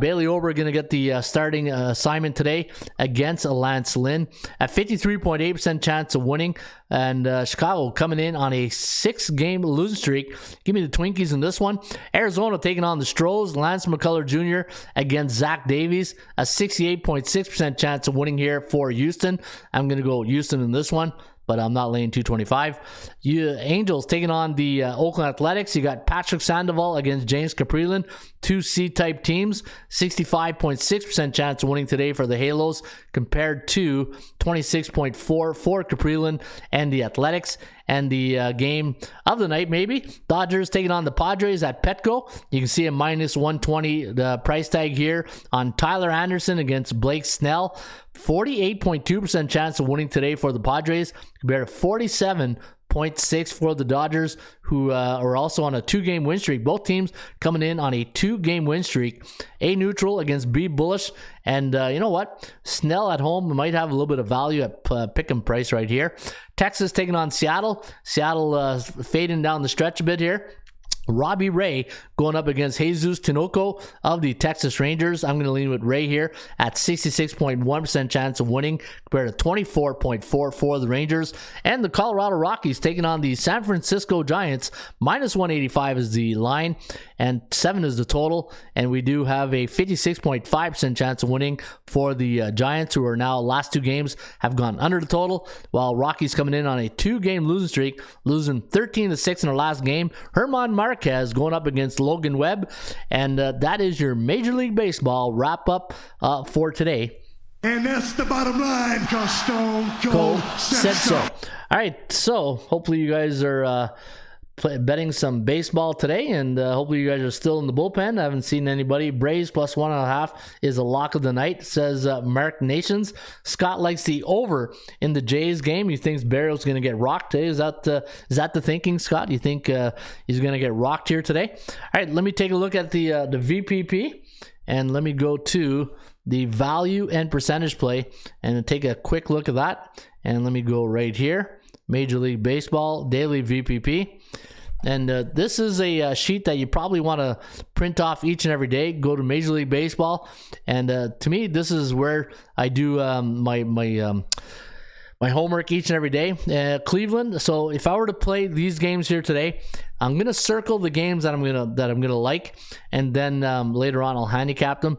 Bailey Ober going to get the starting assignment today against Lance Lynn. A 53.8% chance of winning. And Chicago coming in on a 6-game losing streak. Give me the Twinkies in this one. Arizona taking on the Stros. Lance McCullers Jr. against Zach Davies. A 68.6% chance of winning here for Houston. I'm going to go Houston in this one, but I'm not laying 225. Angels taking on the Oakland Athletics. You got Patrick Sandoval against James Caprilan. 2 C-type teams. 65.6% chance of winning today for the Halos compared to 26.4 for Caprilan and the Athletics. And the game of the night, maybe, Dodgers taking on the Padres at Petco. You can see a minus 120 the price tag here on Tyler Anderson against Blake Snell. 48.2% chance of winning today for the Padres compared to 47.6 for the Dodgers, who are also on a 2-game win streak. Both teams coming in on a 2-game win streak. A neutral against B bullish. And you know what? Snell at home might have a little bit of value at pick and price right here. Texas taking on Seattle. Seattle fading down the stretch a bit here. Robbie Ray going up against Jesus Tinoco of the Texas Rangers. I'm going to lean with Ray here at 66.1% chance of winning compared to 24.4 for the Rangers. And the Colorado Rockies taking on the San Francisco Giants. Minus 185 is the line and 7 is the total. And we do have a 56.5% chance of winning for the Giants, who are now last 2 games have gone under the total, while Rockies coming in on a 2-game losing streak, losing 13-6 in their last game. Herman Marquez going up against Logan Webb. And that is your Major League Baseball wrap up for today. And that's the bottom line, because Stone Cold said so. All right, so hopefully you guys are betting some baseball today, and hopefully you guys are still in the bullpen. I haven't seen anybody. Braves plus 1.5 is a lock of the night, says Mark Nations. Scott likes the over in the Jays game. He thinks Barrios going to get rocked today. Is that the thinking, Scott? You think he's going to get rocked here today? All right, let me take a look at the VPP, and let me go to the value and percentage play and take a quick look at that. And let me go right here. Major League Baseball daily VPP. And this is a sheet that you probably want to print off each and every day. Go to Major League Baseball, and to me, this is where I do my homework each and every day. Cleveland. So if I were to play these games here today, I'm gonna circle the games that I'm gonna like, and then later on I'll handicap them.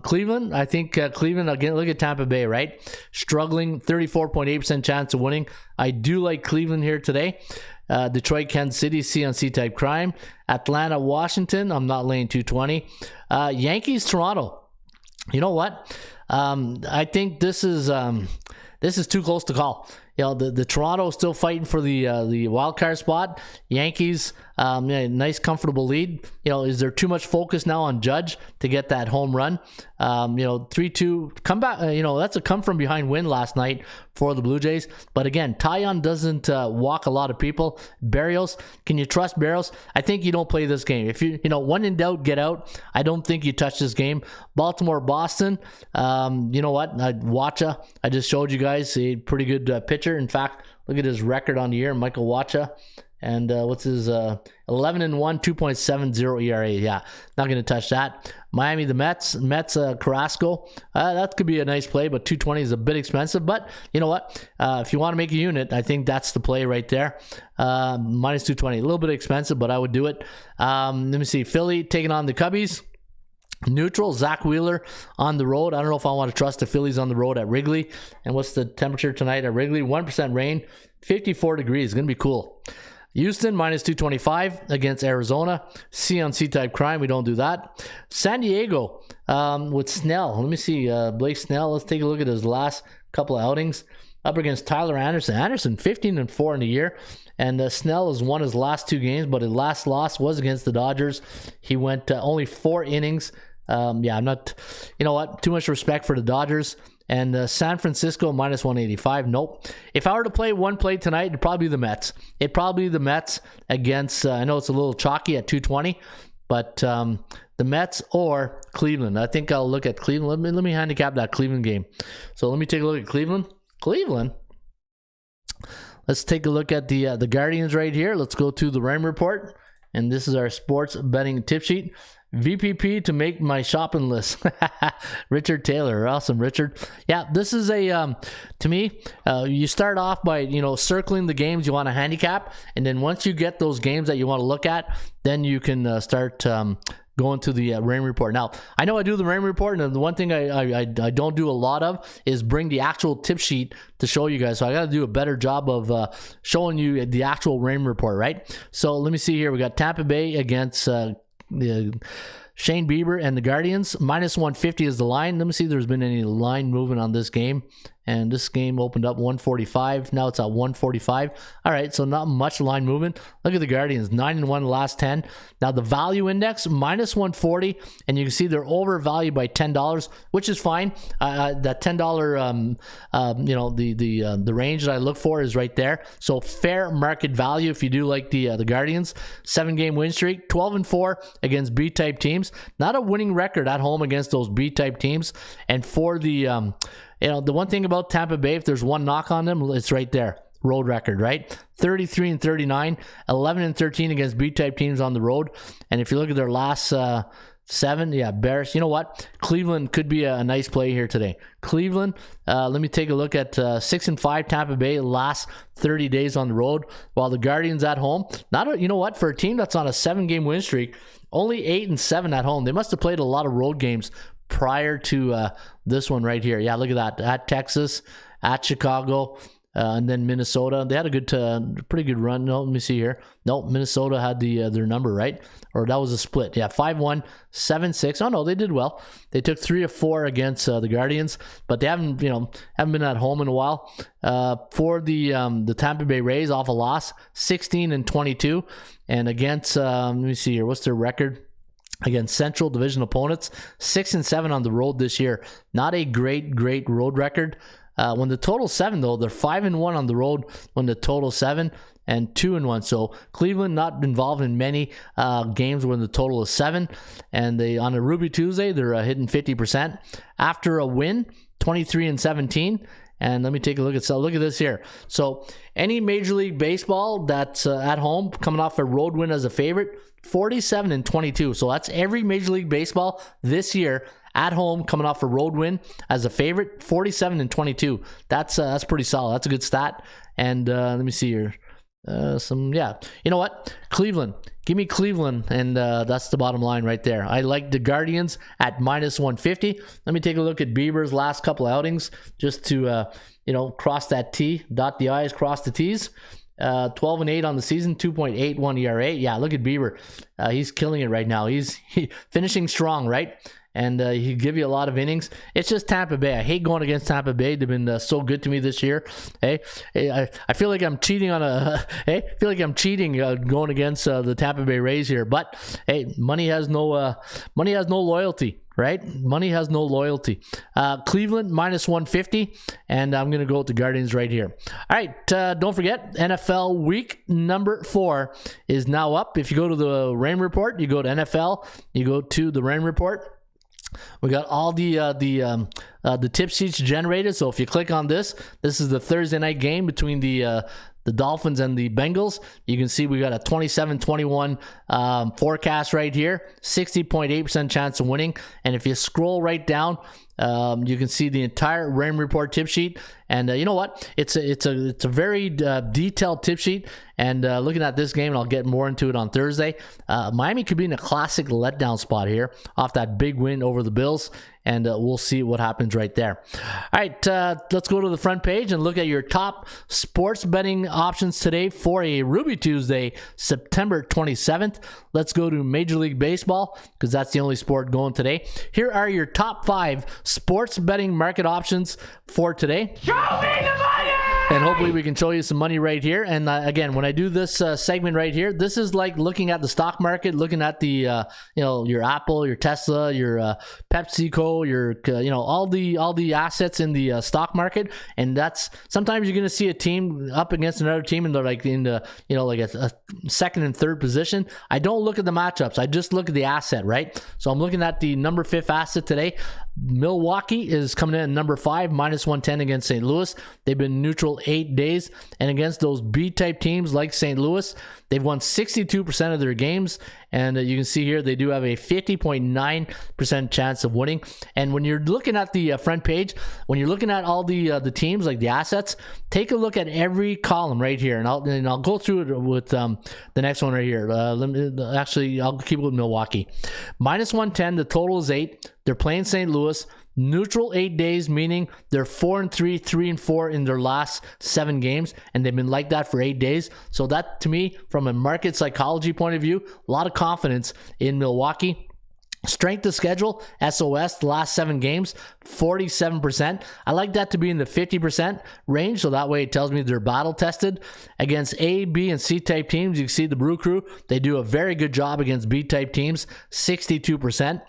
Cleveland, I think Cleveland, again, look at Tampa Bay, right? Struggling, 34.8% chance of winning. I do like Cleveland here today. Detroit, Kansas City, C-on-C type crime. Atlanta, Washington, I'm not laying 220. Yankees, Toronto. You know what? I think this is too close to call. You know, the Toronto is still fighting for the wild card spot. Yankees, nice comfortable lead. You know, is there too much focus now on Judge to get that home run? 3-2 come back. That's a come from behind win last night for the Blue Jays. But again, Taillon doesn't walk a lot of people. Barrios, can you trust Barrios? I think you don't play this game. If when in doubt, get out. I don't think you touch this game. Baltimore, Boston. You know what? Wacha, I just showed you guys a pretty good pitcher. In fact, look at his record on the year, Michael Wacha. And what's his 11-1, 2.70 ERA? Yeah, not going to touch that. Miami, the Mets, Carrasco. That could be a nice play, but 220 is a bit expensive. But you know what? If you want to make a unit, I think that's the play right there. Minus 220, a little bit expensive, but I would do it. Let me see. Philly taking on the Cubbies. Neutral, Zach Wheeler on the road. I don't know if I want to trust the Phillies on the road at Wrigley. And what's the temperature tonight at Wrigley? 1% rain, 54 degrees. Going to be cool. Houston, minus 225 against Arizona. C-on-C type crime. We don't do that. San Diego with Snell. Let me see. Blake Snell. Let's take a look at his last couple of outings. Up against Tyler Anderson. Anderson, 15-4 in the year. And Snell has won his last 2 games, but his last loss was against the Dodgers. He went only 4 innings. I'm not, too much respect for the Dodgers. And San Francisco, minus 185. Nope. If I were to play one play tonight, it'd probably be the Mets. It'd probably be the Mets against, I know it's a little chalky at 220, but the Mets or Cleveland. I think I'll look at Cleveland. Let me handicap that Cleveland game. So let me take a look at Cleveland. Let's take a look at the Guardians right here. Let's go to the Raymond Report. And this is our sports betting tip sheet. VPP to make my shopping list. Richard Taylor. Awesome, Richard. Yeah, this is to me, you start off by, circling the games you want to handicap. And then once you get those games that you want to look at, then you can start going to the Raymond Report. Now, I know I do the Raymond Report, and the one thing I don't do a lot of is bring the actual tip sheet to show you guys. So I got to do a better job of showing you the actual Raymond Report, right? So let me see here. We got Tampa Bay against Shane Bieber and the Guardians. Minus 150 is the line. Let me see if there's been any line movement on this game. And this game opened up 145. Now it's at 145. All right, so not much line movement. Look at the Guardians, 9-1 the last 10. Now the value index, minus 140. And you can see they're overvalued by $10, which is fine. That $10, the range that I look for is right there. So fair market value if you do like the Guardians. 7-game win streak, 12-4 against B-type teams. Not a winning record at home against those B-type teams. And for the... the one thing about Tampa Bay, if there's one knock on them, it's right there. road record, right? 33-39, 11-13 against B-type teams on the road. And if you look at their last 7, Bears. You know what? Cleveland could be a nice play here today. Cleveland, let me take a look at 6-5 Tampa Bay last 30 days on the road, while the Guardians at home. You know what? For a team that's on a 7-game win streak, only 8-7 at home. They must have played a lot of road games prior to this one right here. Yeah, look at that. At Texas, at Chicago, and then Minnesota. They had a pretty good run. No, let me see here. No, Minnesota had their number, right? Or that was a split. Yeah, 5-1, 7-6. Oh no, they did well. They took 3 of 4 against the Guardians, but they haven't been at home in a while. For the Tampa Bay Rays, off a loss, 16-22, and against let me see here. What's their record? Against Central Division opponents, 6-7 on the road this year. Not a great road record. When the total 7, though, they're 5-1 on the road when the total 7, and 2-1. So Cleveland not involved in many games when the total is 7, and they on a Ruby Tuesday they're hitting 50% after a win, 23-17. And let me take a look at this here. So any Major League Baseball that's at home coming off a road win as a favorite, 47-22. So that's every Major League Baseball this year at home coming off a road win as a favorite, 47-22. That's pretty solid. That's a good stat. And let me see here. You know what? Cleveland. Give me Cleveland, and that's the bottom line right there. I like the Guardians at -150. Let me take a look at Bieber's last couple outings just to cross that T, dot the I's, cross the T's. 12-8 on the season, 2.81 ERA. Yeah, look at Bieber. He's killing it right now. He's finishing strong, right? And he'll give you a lot of innings. It's just Tampa Bay. I hate going against Tampa Bay. They've been so good to me this year. Hey, I feel like I'm cheating going against the Tampa Bay Rays here. But hey, money has no loyalty. Right? Money has no loyalty. Cleveland -150, and I'm going to go with the Guardians right here. All right, don't forget, NFL week number 4 is now up. If you go to the Rain Report, you go to NFL, you go to the Rain Report. We got all the tip sheets generated. So if you click on this is the Thursday night game between the Dolphins and the Bengals. You can see we got a 27-21 forecast right here, 60.8% chance of winning. And if you scroll right down, you can see the entire Rain Report tip sheet. And you know what? It's a very detailed tip sheet. And looking at this game, and I'll get more into it on Thursday, Miami could be in a classic letdown spot here off that big win over the Bills. And we'll see what happens right there. All right, let's go to the front page and look at your top sports betting options today for a Ruby Tuesday, September 27th. Let's go to Major League Baseball because that's the only sport going today. Here are your top 5 sports betting market options for today. Show me the money! And hopefully we can show you some money right here. And again, when I do this segment right here, this is like looking at the stock market, looking at the your Apple, your Tesla, your PepsiCo, your all the assets in the stock market. And that's sometimes you're going to see a team up against another team and they're like in the like a second and third position. I don't look at the matchups. I just look at the asset, right? So I'm looking at the number 5 asset today. Milwaukee is coming in at number 5, -110 against St. Louis. They've been neutral 8 days, and against those B-type teams like St. Louis, they've won 62% of their games, and you can see here they do have a 50.9% chance of winning. And when you're looking at the front page, when you're looking at all the teams, like the assets, take a look at every column right here, and I'll go through it with the next one right here. I'll keep it with Milwaukee. -110, the total is 8. They're playing St. Louis. Neutral 8 days, meaning they're 4-3, 3-4 in their last 7 games, and they've been like that for 8 days. So that, to me, from a market psychology point of view, a lot of confidence in Milwaukee. Strength of schedule, SOS, the last 7 games, 47%. I like that to be in the 50% range, so that way it tells me they're battle tested. Against A, B, and C-type teams, you can see the Brew Crew, they do a very good job against B-type teams, 62%.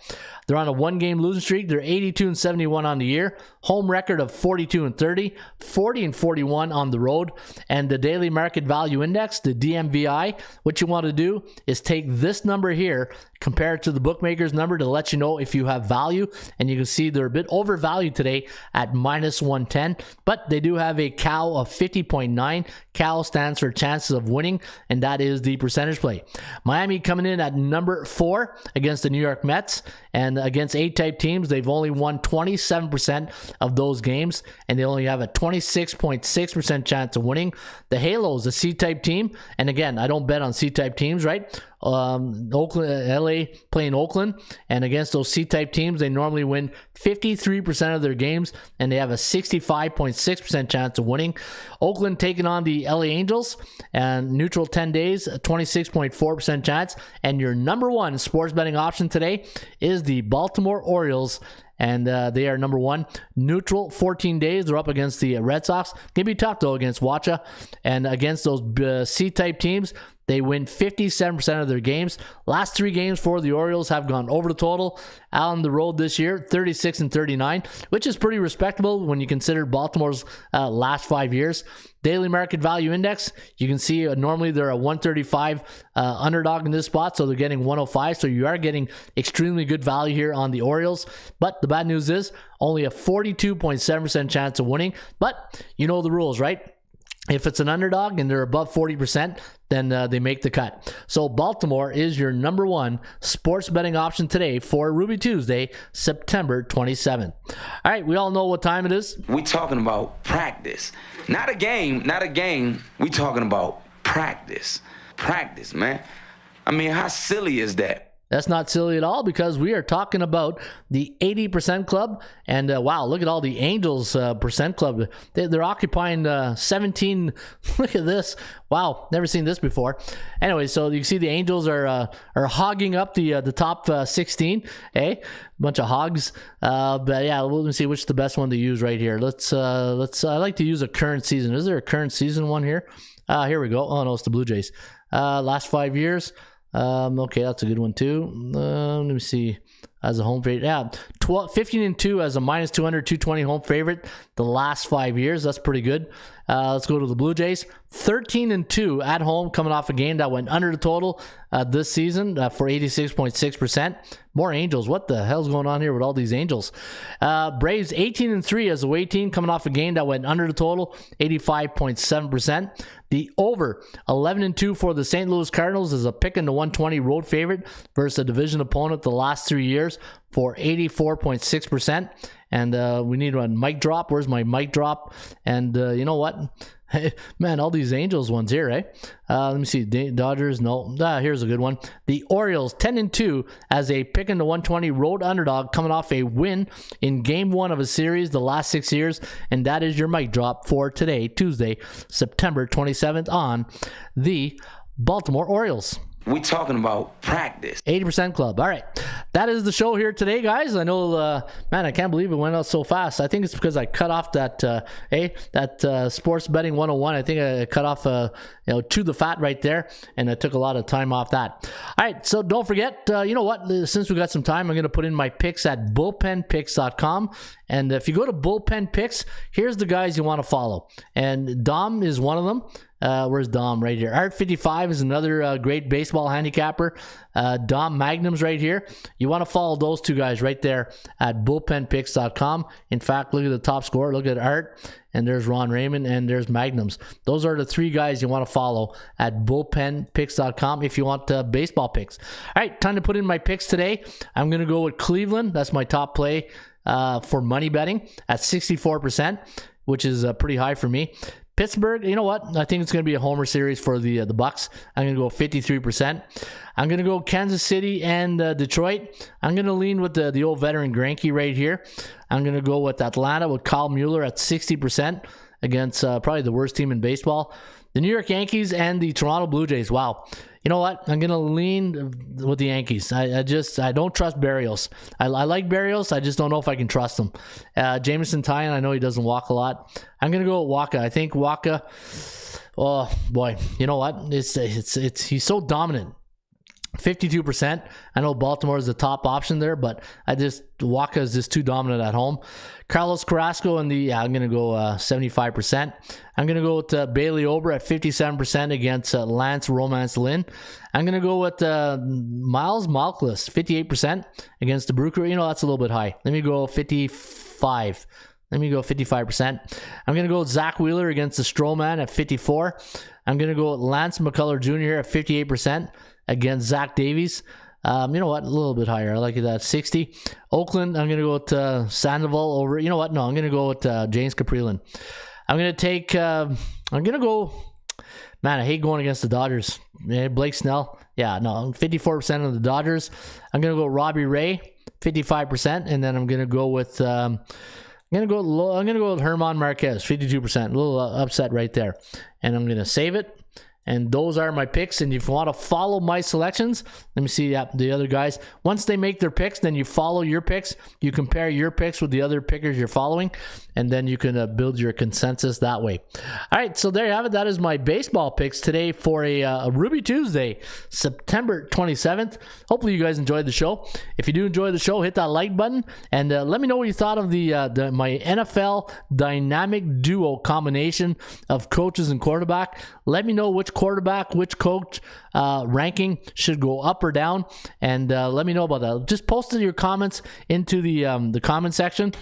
They're on a 1-game losing streak. They're 82-71 on the year. Home record of 42-30, 40-41 on the road. And the daily market value index, the DMVI, what you want to do is take this number here, compare it to the bookmaker's number to let you know if you have value. And you can see they're a bit overvalued today at -110, but they do have a cow of 50.9. Cal stands for chances of winning, and that is the percentage play. Miami coming in at number 4 against the New York Mets, and against A-type teams, they've only won 27% of those games, and they only have a 26.6% chance of winning. The Halos, a C-type team, and again, I don't bet on C-type teams, right? Oakland, LA playing Oakland, and against those C-type teams, they normally win 53% of their games, and they have a 65.6% chance of winning. Oakland taking on the LA Angels, and neutral 10 days, a 26.4% chance, and your number one sports betting option today is the Baltimore Orioles, and they are number 1. Neutral 14 days. They're up against the Red Sox. Gonna be tough though against Wacha, and against those C-type teams, they win 57% of their games. Last 3 games for the Orioles have gone over the total on the road this year, 36 and 39, which is pretty respectable when you consider Baltimore's last 5 years. Daily market value index, you can see normally they're a 135 underdog in this spot, so they're getting 105. So you are getting extremely good value here on the Orioles. But the bad news is only a 42.7% chance of winning. But you know the rules, right? If it's an underdog and they're above 40%, then they make the cut. So Baltimore is your number 1 sports betting option today for Ruby Tuesday, September 27th. All right, we all know what time it is. We talking about practice. Not a game. We talking about practice. Practice, man. I mean, how silly is that? That's not silly at all, because we are talking about the 80% club. And wow, look at all the Angels percent club. They're occupying 17. Look at this. Wow, never seen this before. Anyway, so you see the Angels are hogging up the top 16. Hey, bunch of hogs. But yeah, let me see which is the best one to use right here. Let's. I like to use a current season. Is there a current season one here? Here we go. Oh no, it's the Blue Jays. Last 5 years. Okay, that's a good one too. Let me see. As a home favorite, yeah, 15-2 as a minus 200, 220 home favorite the last 5 years. That's pretty good. Let's go to the Blue Jays. 13-2 at home, coming off a game that went under the total this season for 86.6%. More Angels. What the hell's going on here with all these Angels? Braves 18-3 as a away team, coming off a game that went under the total, 85.7%. The over 11-2 for the St. Louis Cardinals is a pick in the 120 road favorite versus a division opponent the last 3 years for 84.6%. And we need a mic drop. Where's my mic drop? And you know what? Man, all these Angels ones here, eh? Let me see. Dodgers, no. Here's a good one. The Orioles, 10-2 as a pick in the 120 road underdog, coming off a win in Game 1 of a series the last 6 years. And that is your mic drop for today, Tuesday, September 27th on the Baltimore Orioles. We talking about practice. 80% club. All right. That is the show here today, guys. I know, man, I can't believe it went out so fast. I think it's because I cut off that Sports Betting 101. I think I cut off, chew the fat right there, and I took a lot of time off that. All right. So don't forget, you know what? Since we got some time, I'm going to put in my picks at bullpenpicks.com. And if you go to Bullpen Picks, here's the guys you want to follow. And Dom is one of them. Where's Dom? Right here. Art55 is another great baseball handicapper. Dom Magnum's right here. You want to follow those two guys right there at bullpenpicks.com. In fact, look at the top score. Look at Art, and there's Ron Raymond, and there's Magnums. Those are the 3 guys you want to follow at bullpenpicks.com if you want baseball picks. All right, time to put in my picks today. I'm going to go with Cleveland. That's my top play for money betting at 64%, which is pretty high for me. Pittsburgh, you know what? I think it's going to be a homer series for the Bucks. I'm going to go 53%. I'm going to go Kansas City and Detroit. I'm going to lean with the old veteran Greinke right here. I'm going to go with Atlanta with Kyle Mueller at 60% against probably the worst team in baseball. The New York Yankees and the Toronto Blue Jays. Wow. You know what? I'm going to lean with the Yankees. I don't trust Berrios. I like Berrios. I just don't know if I can trust him. Jameson Taillon, I know he doesn't walk a lot. I'm going to go with Waka. I think Waka, oh boy, you know what? He's so dominant. 52%. I know Baltimore is the top option there, but Waka is just too dominant at home. Carlos Carrasco I'm going to go 75%. I'm going to go with Bailey Ober at 57% against Lance Romance Lynn. I'm going to go with Miles Malkless, 58% against the Brooker. You know, that's a little bit high. Let me go 55. Let me go 55%. I'm going to go with Zach Wheeler against the Stroman at 54. I'm going to go with Lance McCullers Jr. at 58% against Zach Davies. You know what? A little bit higher. I like it at 60. Oakland, I'm going to go with Sandoval over. You know what? No, I'm going to go with James Caprielin. I'm going to take, I'm going to go, man, I hate going against the Dodgers. Blake Snell. Yeah, no, 54% of the Dodgers. I'm going to go Robbie Ray, 55%. And then I'm going to go with, I'm going to go with Herman Marquez, 52%. A little upset right there. And I'm going to save it. And those are my picks. And if you want to follow my selections, let me see the other guys. Once they make their picks, then you follow your picks. You compare your picks with the other pickers you're following, and then you can build your consensus that way. All right, so there you have it. That is my baseball picks today for a Ruby Tuesday, September 27th. Hopefully you guys enjoyed the show. If you do enjoy the show, hit that like button, and let me know what you thought of my NFL dynamic duo combination of coaches and quarterback. Let me know which quarterback, which coach ranking should go up or down, and let me know about that. Just post your comments into the comment section,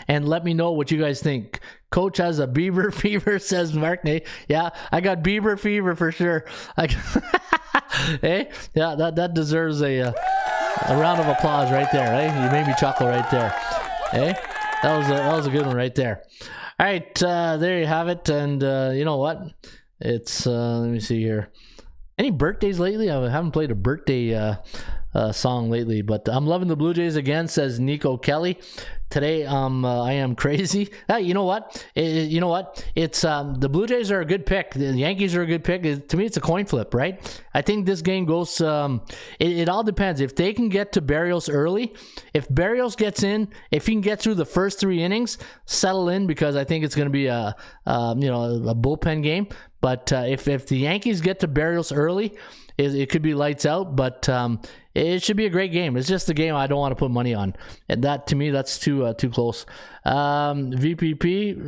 and let me know what you guys think. Coach has a Bieber fever, says Mark Nate. Yeah, I got Bieber fever for sure. Hey, yeah, that deserves a round of applause right there. Right, you made me chuckle right there. Hey, that was a good one right there. All right, there you have it. And you know what? It's let me see here. Any birthdays lately? I haven't played a birthday song lately, but I'm loving the Blue Jays again, says Nico Kelly. Today, I am crazy. You know what? It's the Blue Jays are a good pick. The Yankees are a good pick. To me, it's a coin flip, right? I think this game goes. It all depends. If they can get to Barrios early, if Barrios gets in, if he can get through the first 3 innings, settle in, because I think it's going to be a bullpen game. But if the Yankees get to Barrios early, it could be lights out. But it should be a great game. It's just a game I don't want to put money on, and that, to me, that's too close. VPP,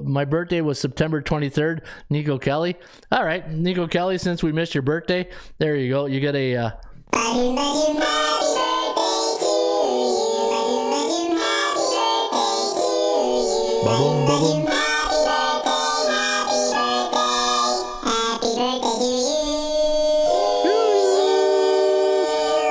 my birthday was September 23rd. Nico Kelly. All right, Nico Kelly, since we missed your birthday, there you go. You get a boom.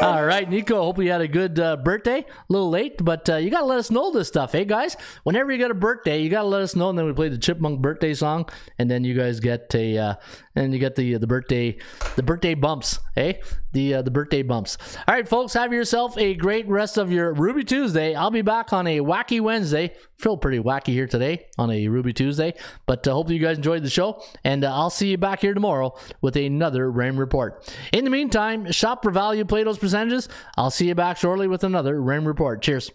All right, Nico, hope you had a good birthday. A little late, but you got to let us know this stuff, hey, guys? Whenever you got a birthday, you got to let us know, and then we play the Chipmunk birthday song, and then you guys get the birthday bumps, hey? The birthday bumps. All right, folks, have yourself a great rest of your Ruby Tuesday. I'll be back on a wacky Wednesday. Feel pretty wacky here today on a Ruby Tuesday, but hopefully you guys enjoyed the show, and I'll see you back here tomorrow with another Raymond Report. In the meantime, shop for value, play those percentages. I'll see you back shortly with another Raymond Report. Cheers.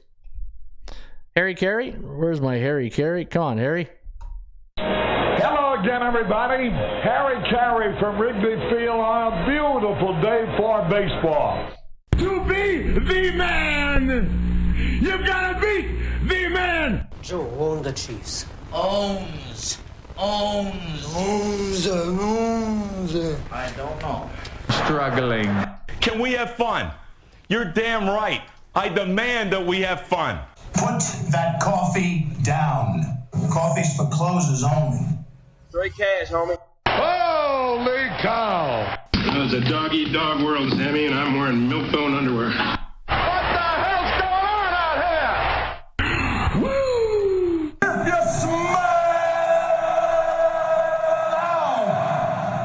Harry Carey? Where's my Harry Carey? Come on, Harry. Hello again, everybody. Harry Carey from Wrigley Field on a beautiful day for baseball. To be the man, you gotta beat the man. Joe owned the Chiefs. Owns. I don't know. Struggling. Can we have fun? You're damn right. I demand that we have fun. Put that coffee down. Coffee's for closers only. Straight cash, homie. Holy cow! It's a dog-eat-dog world, Sammy, and I'm wearing milk-bone underwear. What the hell's going on out here? Woo! If you smell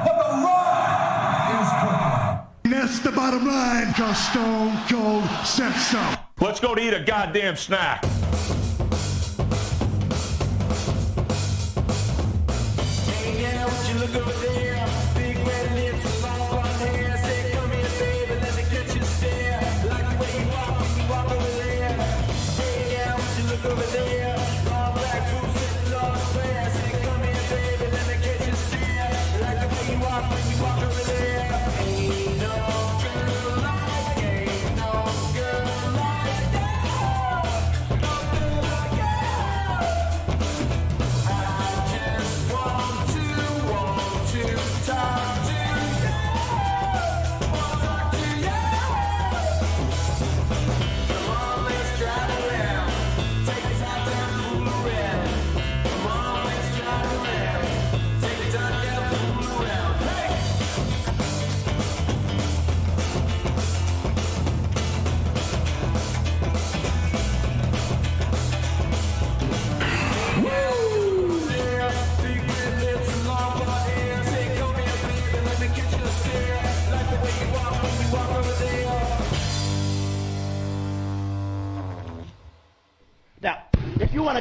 what the rock is cooking. That's the bottom line, 'cause Stone Cold said so. Let's go to eat a goddamn snack. Look over there, big red lips, long blonde hair. Say, come here, baby, let me get you stare. Like the way you walk when you walk over there. Hey, yeah, would you look over there? Long black boots and long hair. Say, come here, baby, let me get you stare. Like the way you walk when you walk over there. Ain't no girl like that. No girl like that. I just want to talk to you, talk to you. Come on, let's drive around. Take us out there, fool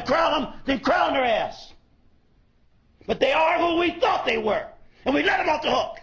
to crown them, then crown their ass. But they are who we thought they were, and we let them off the hook.